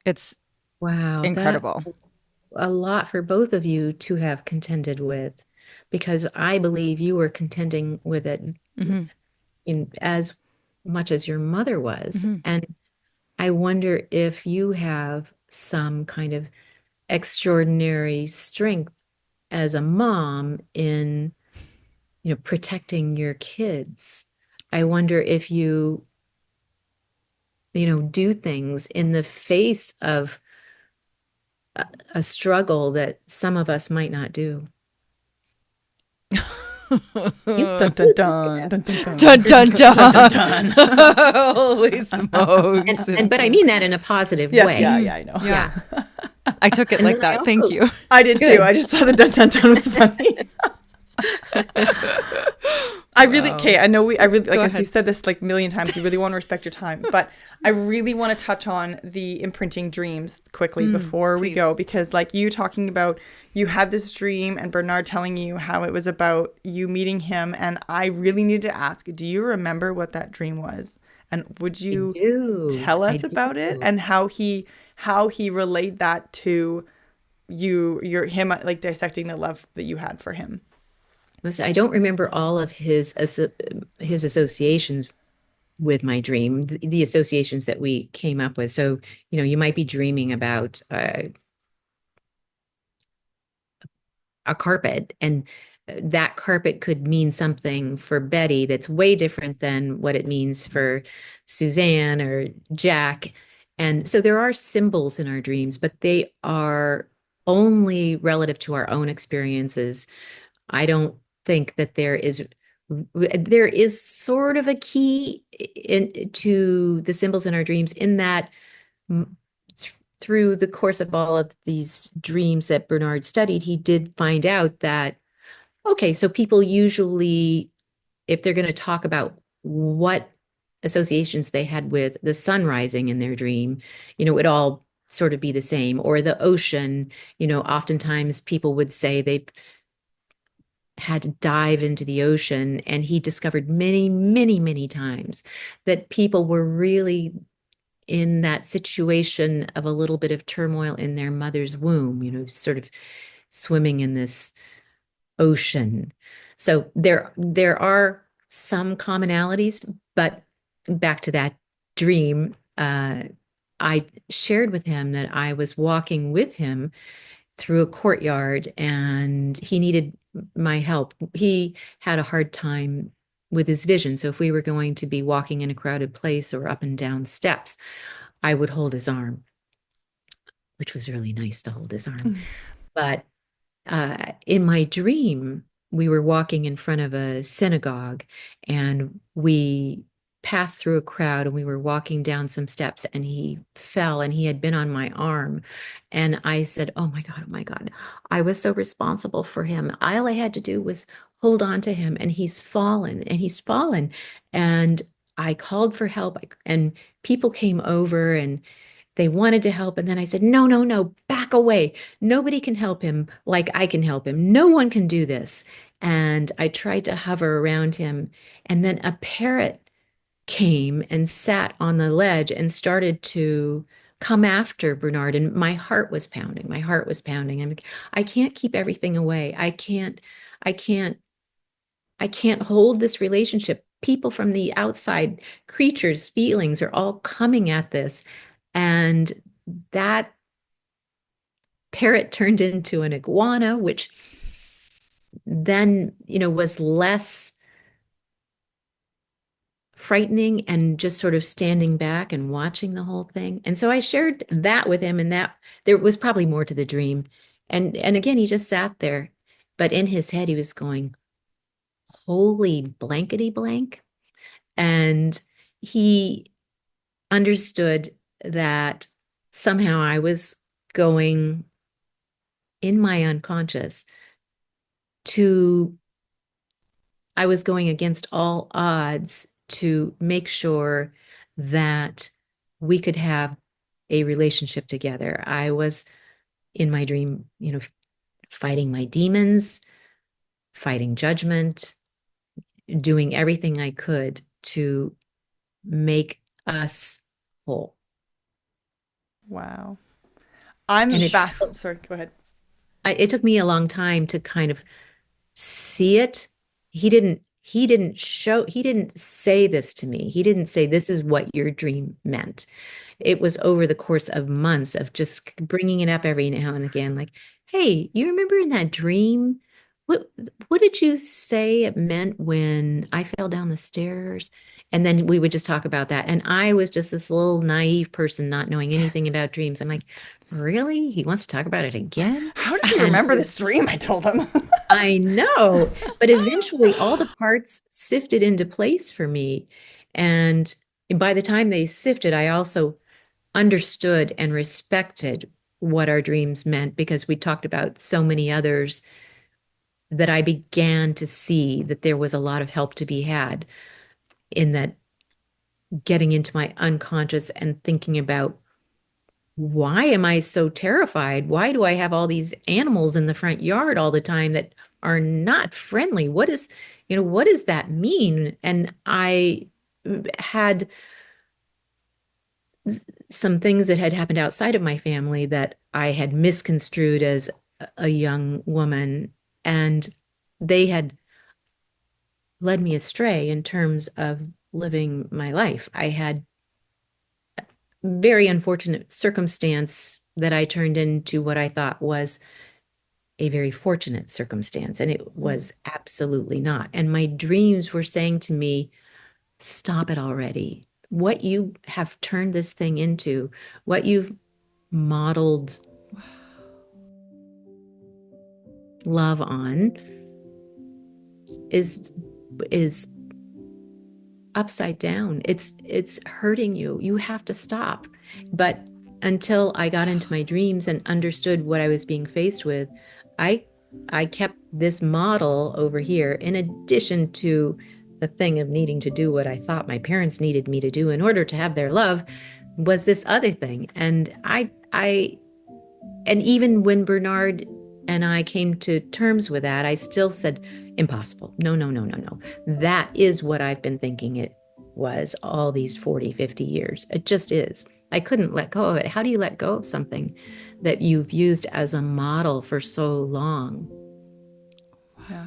It's Wow, incredible. that's a lot for both of you to have contended with, because I believe you were contending with it in as much as your mother was. And I wonder if you have some kind of extraordinary strength as a mom in, protecting your kids. I wonder if do things in the face of a struggle that some of us might not do. Dun, dun, dun, dun, dun, dun. Dun, dun, dun. Dun, dun, dun. Holy smokes. But I mean that in a positive Yes, way. yeah, I know. Yeah. I took it And like then I that. Thank also- you. I did too. I just thought the dun dun dun was funny. I really, okay, I know I really, like, Go as ahead. we've said this like a million times, you really want to respect your time, but I really want to touch on the imprinting dreams quickly before we please. go, because like you talking about, you had this dream and Bernard telling you how it was about you meeting him. And I really need to ask, do you remember what that dream was? And would you tell us about it and how he relayed that to him, like dissecting the love that you had for him? I don't remember all of his associations with my dream, the associations that we came up with. So, you might be dreaming about a carpet, and that carpet could mean something for Betty that's way different than what it means for Suzanne or Jack. And so there are symbols in our dreams, but they are only relative to our own experiences. I don't think that there is sort of a key to the symbols in our dreams, in that through the course of all of these dreams that Bernard studied, he did find out that, okay, so people usually, if they're going to talk about what associations they had with the sun rising in their dream, it would all sort of be the same. Or the ocean, oftentimes people would say they've had to dive into the ocean, and he discovered many, many, many times that people were really in that situation of a little bit of turmoil in their mother's womb, sort of swimming in this ocean. So there are some commonalities, but back to that dream, I shared with him that I was walking with him through a courtyard and he needed my help. He had a hard time with his vision. So if we were going to be walking in a crowded place or up and down steps, I would hold his arm, which was really nice to hold his arm. But in my dream, we were walking in front of a synagogue and we passed through a crowd and we were walking down some steps and he fell and he had been on my arm. And I said, oh my God, oh my God. I was so responsible for him. All I had to do was hold on to him and he's fallen and he's fallen. And I called for help and people came over and they wanted to help. And then I said, no, no, no, back away. Nobody can help him like I can help him. No one can do this. And I tried to hover around him. And then a parrot came and sat on the ledge and started to come after Bernard. And my heart was pounding. My heart was pounding. I can't keep everything away. I can't, I can't hold this relationship. People from the outside, creatures, feelings are all coming at this. And that parrot turned into an iguana, which then, was less frightening and just sort of standing back and watching the whole thing. And so I shared that with him, and that there was probably more to the dream. And again, he just sat there, but in his head, he was going, holy blankety blank. And he understood that somehow I was going in my unconscious I was going against all odds to make sure that we could have a relationship together. I was in my dream, fighting my demons, fighting judgment, doing everything I could to make us whole. Wow. I'm And fascinated. Sorry, go ahead. it took me a long time to kind of see it. He didn't say this to me. He didn't say, this is what your dream meant. It was over the course of months of just bringing it up every now and again, like, hey, you remember in that dream? What what did you say it meant when I fell down the stairs? And then we would just talk about that. And I was just this little naive person not knowing anything about dreams. I'm like, really? He wants to talk about it again? How does he And remember this dream? I told him. I know, but eventually all the parts sifted into place for me. And by the time they sifted, I also understood and respected what our dreams meant because we talked about so many others that I began to see that there was a lot of help to be had in that getting into my unconscious and thinking about why am I so terrified? Why do I have all these animals in the front yard all the time that are not friendly? What does that mean? And I had some things that had happened outside of my family that I had misconstrued as a young woman, and they had led me astray in terms of living my life. I had very unfortunate circumstance that I turned into what I thought was a very fortunate circumstance, and it was absolutely not. And my dreams were saying to me, stop it already. What you have turned this thing into, what you've modeled love on is upside down. It's hurting you. You have to stop. But until I got into my dreams and understood what I was being faced with, I I kept this model over here in addition to the thing of needing to do what I thought my parents needed me to do in order to have their love was this other thing. And and even when Bernard and I came to terms with that, I still said, impossible. No, no, no, no, no. That is what I've been thinking it was all these 40, 50 years. It just is. I couldn't let go of it. How do you let go of something that you've used as a model for so long? Yeah.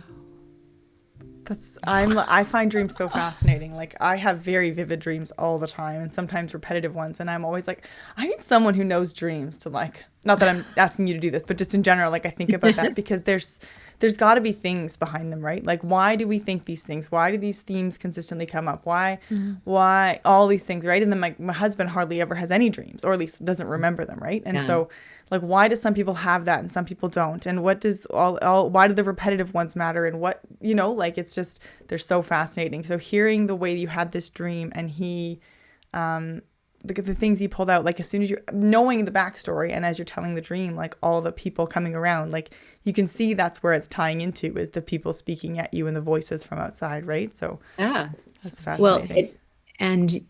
I find dreams so fascinating. Like I have very vivid dreams all the time and sometimes repetitive ones. And I'm always like, I need someone who knows dreams to like, not that I'm asking you to do this, but just in general, like I think about that because there's got to be things behind them, right? Like why do we think these things? Why do these themes consistently come up? Why all these things, right? And then my husband hardly ever has any dreams, or at least doesn't remember them, right? And Yeah. so like why do some people have that and some people don't? And what does why do the repetitive ones matter? And what, like it's just they're so fascinating. So hearing the way you had this dream and he the things he pulled out, like as soon as you're knowing the backstory and as you're telling the dream, like all the people coming around, like you can see that's where it's tying into is the people speaking at you and the voices from outside, right? So Yeah. that's Well, fascinating. and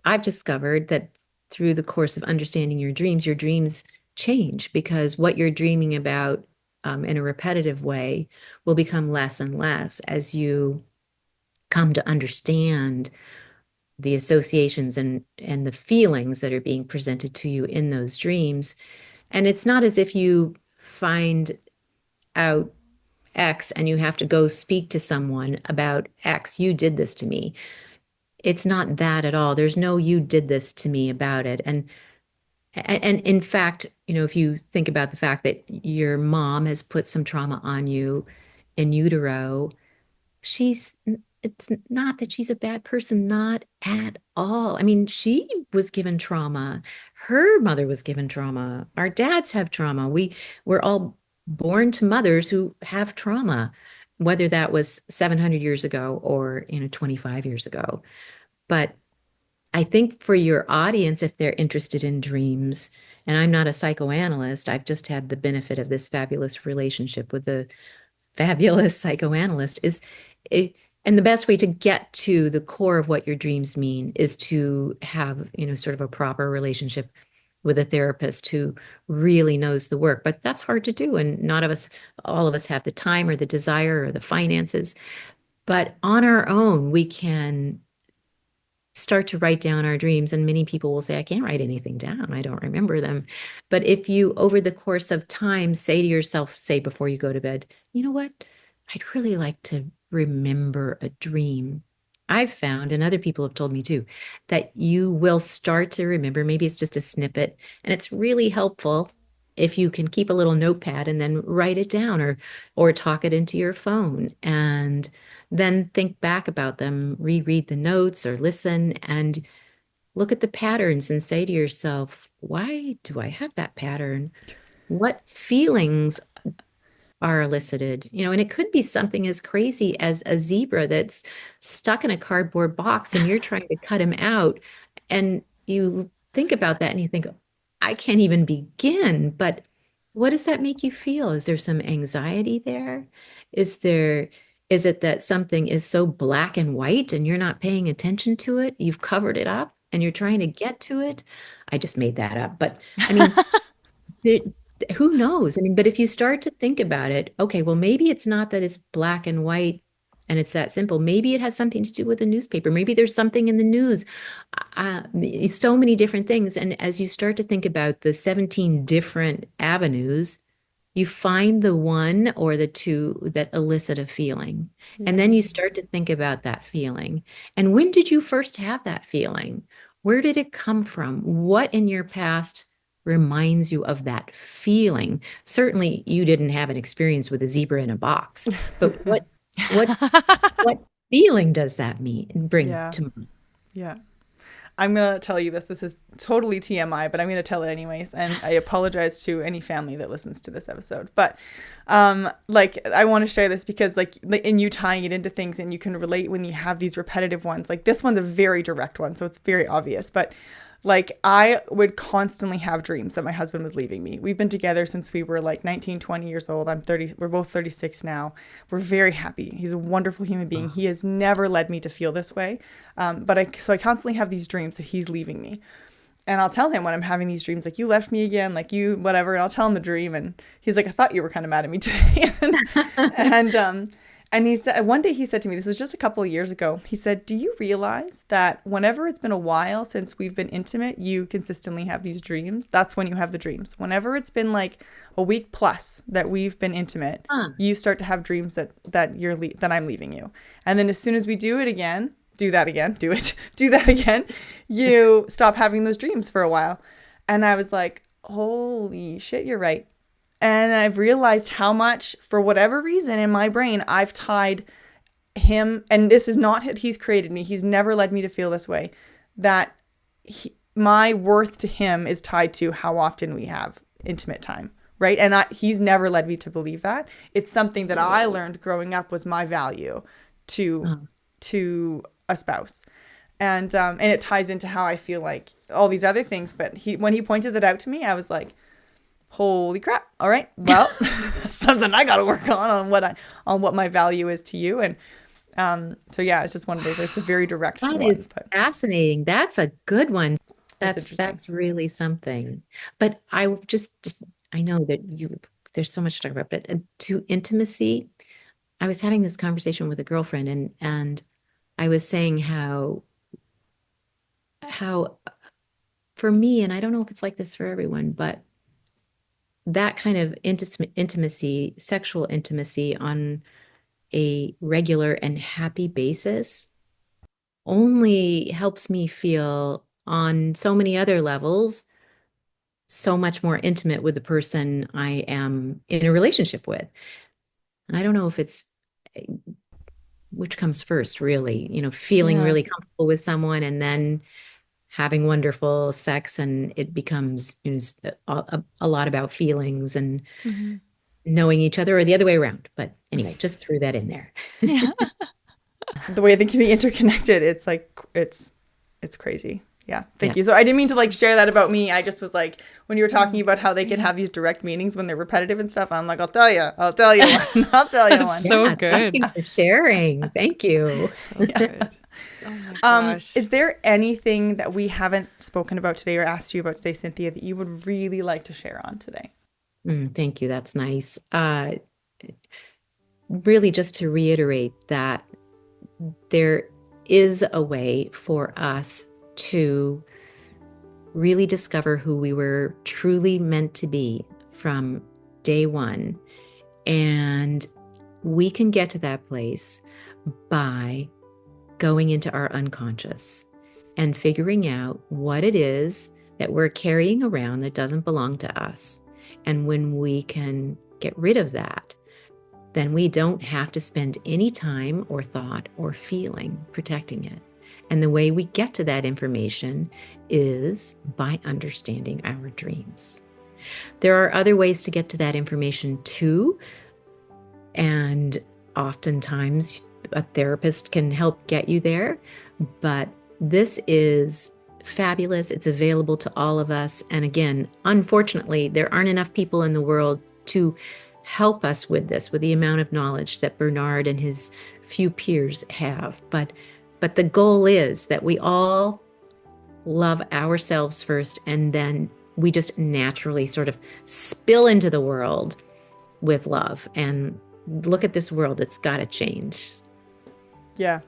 I've discovered that through the course of understanding your dreams change because what you're dreaming about in a repetitive way will become less and less as you come to understand the associations and the feelings that are being presented to you in those dreams. And it's not as if you find out X and you have to go speak to someone about X. You did this to me. It's not that at all. There's no you did this to me about it. And in fact, if you think about the fact that your mom has put some trauma on you in utero, she's it's not that she's a bad person, not at all. I mean, she was given trauma. Her mother was given trauma. Our dads have trauma. We're all born to mothers who have trauma, whether that was 700 years ago or 25 years ago. But I think for your audience, if they're interested in dreams, and I'm not a psychoanalyst, I've just had the benefit of this fabulous relationship with a fabulous psychoanalyst, it, and the best way to get to the core of what your dreams mean is to have, sort of a proper relationship with a therapist who really knows the work. But that's hard to do. And not of us, all of us have the time or the desire or the finances. But on our own, we can start to write down our dreams. And many people will say, I can't write anything down. I don't remember them. But if you, over the course of time, say to yourself, say before you go to bed, you know what? I'd really like to remember a dream. I've found, and other people have told me too, that you will start to remember. Maybe it's just a snippet. And it's really helpful if you can keep a little notepad and then write it down or talk it into your phone. And then think back about them, reread the notes or listen and look at the patterns and say to yourself, why do I have that pattern? What feelings are elicited? And it could be something as crazy as a zebra that's stuck in a cardboard box and you're trying to cut him out. And you think about that and you think, I can't even begin. But what does that make you feel? Is there some anxiety there? Is there, is it that something is so black and white and you're not paying attention to it? You've covered it up and you're trying to get to it. I just made that up. But I mean, there, who knows? I mean, but if you start to think about it, okay, well, maybe it's not that it's black and white and it's that simple. Maybe it has something to do with the newspaper. Maybe there's something in the news. So many different things. And as you start to think about the 17 different avenues, you find the one or the two that elicit a feeling. And Yeah. then you start to think about that feeling. And when did you first have that feeling? Where did it come from? What in your past reminds you of that feeling? Certainly you didn't have an experience with a zebra in a box, but what what feeling does that bring Yeah. to mind? Yeah. I'm going to tell you this. This is totally TMI, but I'm going to tell it anyways. And I apologize to any family that listens to this episode. But like, I want to share this because like in you tying it into things and you can relate when you have these repetitive ones. Like this one's a very direct one, so it's very obvious. But like I would constantly have dreams that my husband was leaving me. We've been together since we were like 19, 20 years old. I'm 30. We're both 36 now. We're very happy. He's a wonderful human being. He has never led me to feel this way. So I constantly have these dreams that he's leaving me. And I'll tell him when I'm having these dreams, like, you left me again, like, you, whatever. And I'll tell him the dream. And he's like, I thought you were kind of mad at me today. and, and he said, one day he said to me, this was just a couple of years ago, he said, do you realize that whenever it's been a while since we've been intimate, you consistently have these dreams? That's when you have the dreams. Whenever it's been like a week plus that we've been intimate, you start to have dreams that I'm leaving you. And then as soon as we do it again, do that again, do that again, you stop having those dreams for a while. And I was like, holy shit, you're right. And I've realized how much, for whatever reason in my brain, I've tied him, and this is not that he's created me. He's never led me to feel this way, that my worth to him is tied to how often we have intimate time, right? And he's never led me to believe that. It's something that I learned growing up was my value to a spouse. And it ties into how I feel like all these other things. But when he pointed that out to me, I was like, holy crap. All right. Well, something I got to work on what my value is to you. And so yeah, it's just one of those, it's a very direct That one. is fascinating. That's a good one. That's That's really something. But I know that there's so much to talk about, but to intimacy, I was having this conversation with a girlfriend and I was saying how for me, and I don't know if it's like this for everyone, but that kind of intimacy, sexual intimacy on a regular and happy basis only helps me feel on so many other levels so much more intimate with the person I am in a relationship with. And I don't know if it's which comes first, really, feeling really comfortable with someone and then having wonderful sex, and it becomes a lot about feelings and knowing each other, or the other way around. But anyway, just threw that in there. Yeah. The way they can be interconnected, it's like, it's crazy. Yeah. Thank you. So I didn't mean to like share that about me. I just was like, when you were talking about how they can have these direct meanings when they're repetitive and stuff, I'm like, I'll tell you one. I'll tell you one. So good. Thank you for sharing. Thank you. So good. Oh my gosh. Is there anything that we haven't spoken about today or asked you about today, Cynthia, that you would really like to share on today? Thank you. That's nice. Really, just to reiterate that there is a way for us to really discover who we were truly meant to be from day one. And we can get to that place by going into our unconscious and figuring out what it is that we're carrying around that doesn't belong to us. And when we can get rid of that, then we don't have to spend any time or thought or feeling protecting it. And the way we get to that information is by understanding our dreams. There are other ways to get to that information too. And oftentimes a therapist can help get you there. But this is fabulous. It's available to all of us. And again, unfortunately, there aren't enough people in the world to help us with this, with the amount of knowledge that Bernard and his few peers have. But the goal is that we all love ourselves first, and then we just naturally sort of spill into the world with love. And look at this world, it's got to change. Yeah,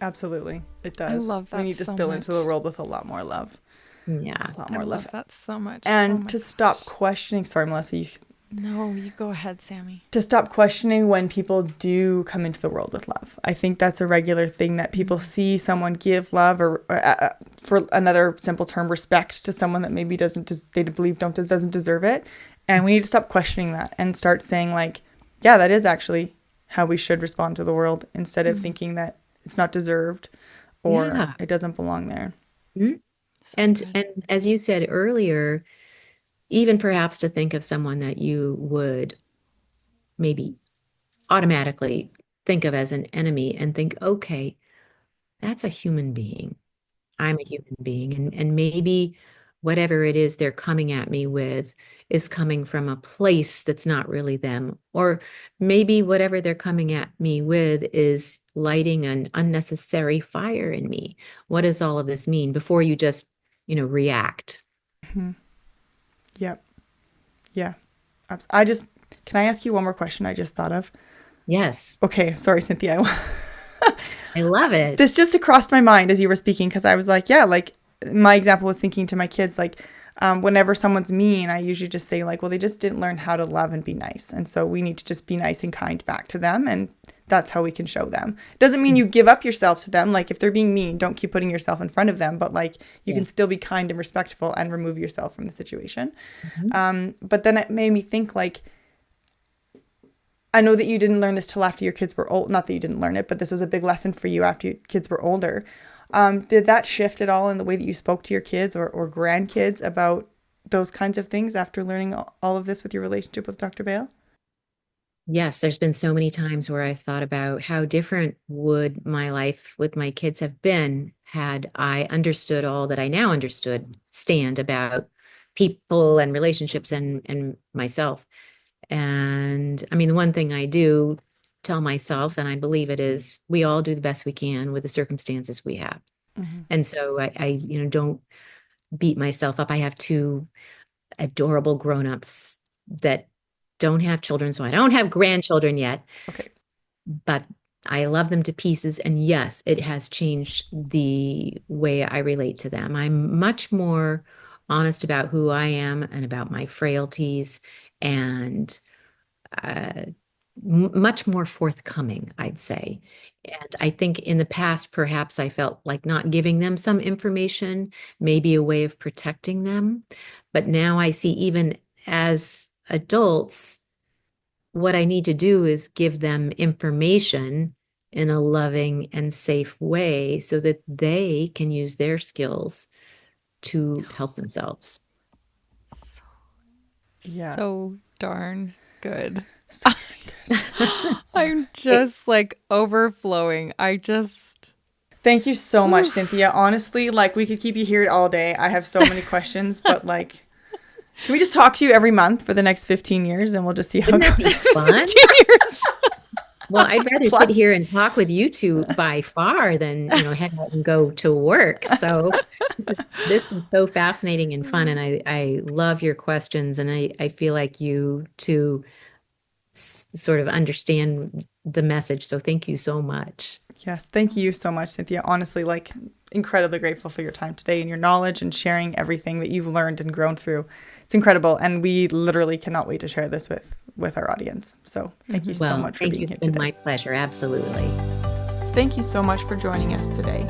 absolutely. It does. I love that. We need to spill into the world with a lot more love. Yeah. A lot more I love. love that so much. And to stop questioning, sorry, Melissa, No, you go ahead, Sammy. to stop questioning when people do come into the world with love. I think that's a regular thing that people see someone give love, or for another simple term, respect to someone that maybe doesn't deserve it. And we need to stop questioning that and start saying like, yeah, that is actually how we should respond to the world, instead of thinking that it's not deserved or it doesn't belong there. Mm-hmm. And as you said earlier, even perhaps to think of someone that you would maybe automatically think of as an enemy and think, okay, that's a human being. I'm a human being. And maybe whatever it is they're coming at me with is coming from a place that's not really them. Or maybe whatever they're coming at me with is lighting an unnecessary fire in me. What does all of this mean? Before you just, react. Yep. Yeah. Can I ask you one more question I just thought of? Yes. Okay. Sorry, Cynthia. I love it. This just crossed my mind as you were speaking, because I was like, yeah, like my example was thinking to my kids, like, whenever someone's mean, I usually just say like, well, they just didn't learn how to love and be nice. And so we need to just be nice and kind back to them. And that's how we can show them. It doesn't mean you give up yourself to them. Like if they're being mean, don't keep putting yourself in front of them, but like you can still be kind and respectful and remove yourself from the situation. But then it made me think, like, I know that you didn't learn this till after your kids were old. Not that you didn't learn it, but this was a big lesson for you after your kids were older. Did that shift at all in the way that you spoke to your kids or grandkids about those kinds of things after learning all of this with your relationship with Dr. Bale? Yes, there's been so many times where I've thought about how different would my life with my kids have been had I understood all that I now understand about people and relationships and myself. And I mean, the one thing I do tell myself, and I believe it, is we all do the best we can with the circumstances we have. And so I don't beat myself up. I have two adorable grown-ups that don't have children, so I don't have grandchildren yet. Okay. But I love them to pieces. And yes, it has changed the way I relate to them. I'm much more honest about who I am and about my frailties, and much more forthcoming, I'd say. And I think in the past, perhaps I felt like not giving them some information may be a way of protecting them. But now I see, even as adults, what I need to do is give them information in a loving and safe way so that they can use their skills to help themselves. So darn good. So good. I'm just like overflowing. Thank you so much, Cynthia. Honestly, like we could keep you here all day. I have so many questions, but like, can we just talk to you every month for the next 15 years and we'll just see how it goes? Fun? 15 years. Well, I'd rather sit here and talk with you two by far than, head out and go to work. So this is so fascinating and fun. And I love your questions. And I feel like you two sort of understand the message. So thank you so much. Yes, thank you so much, Cynthia. Honestly, like incredibly grateful for your time today and your knowledge and sharing everything that you've learned and grown through. It's incredible. And we literally cannot wait to share this with our audience. So thank you so much for being here today. It's been my pleasure. Absolutely. Thank you so much for joining us today.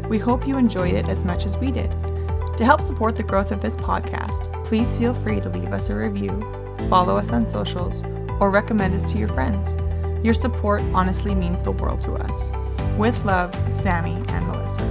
We hope you enjoyed it as much as we did. To help support the growth of this podcast, please feel free to leave us a review, follow us on socials, or recommend us to your friends. Your support honestly means the world to us. With love, Sammy and Melissa.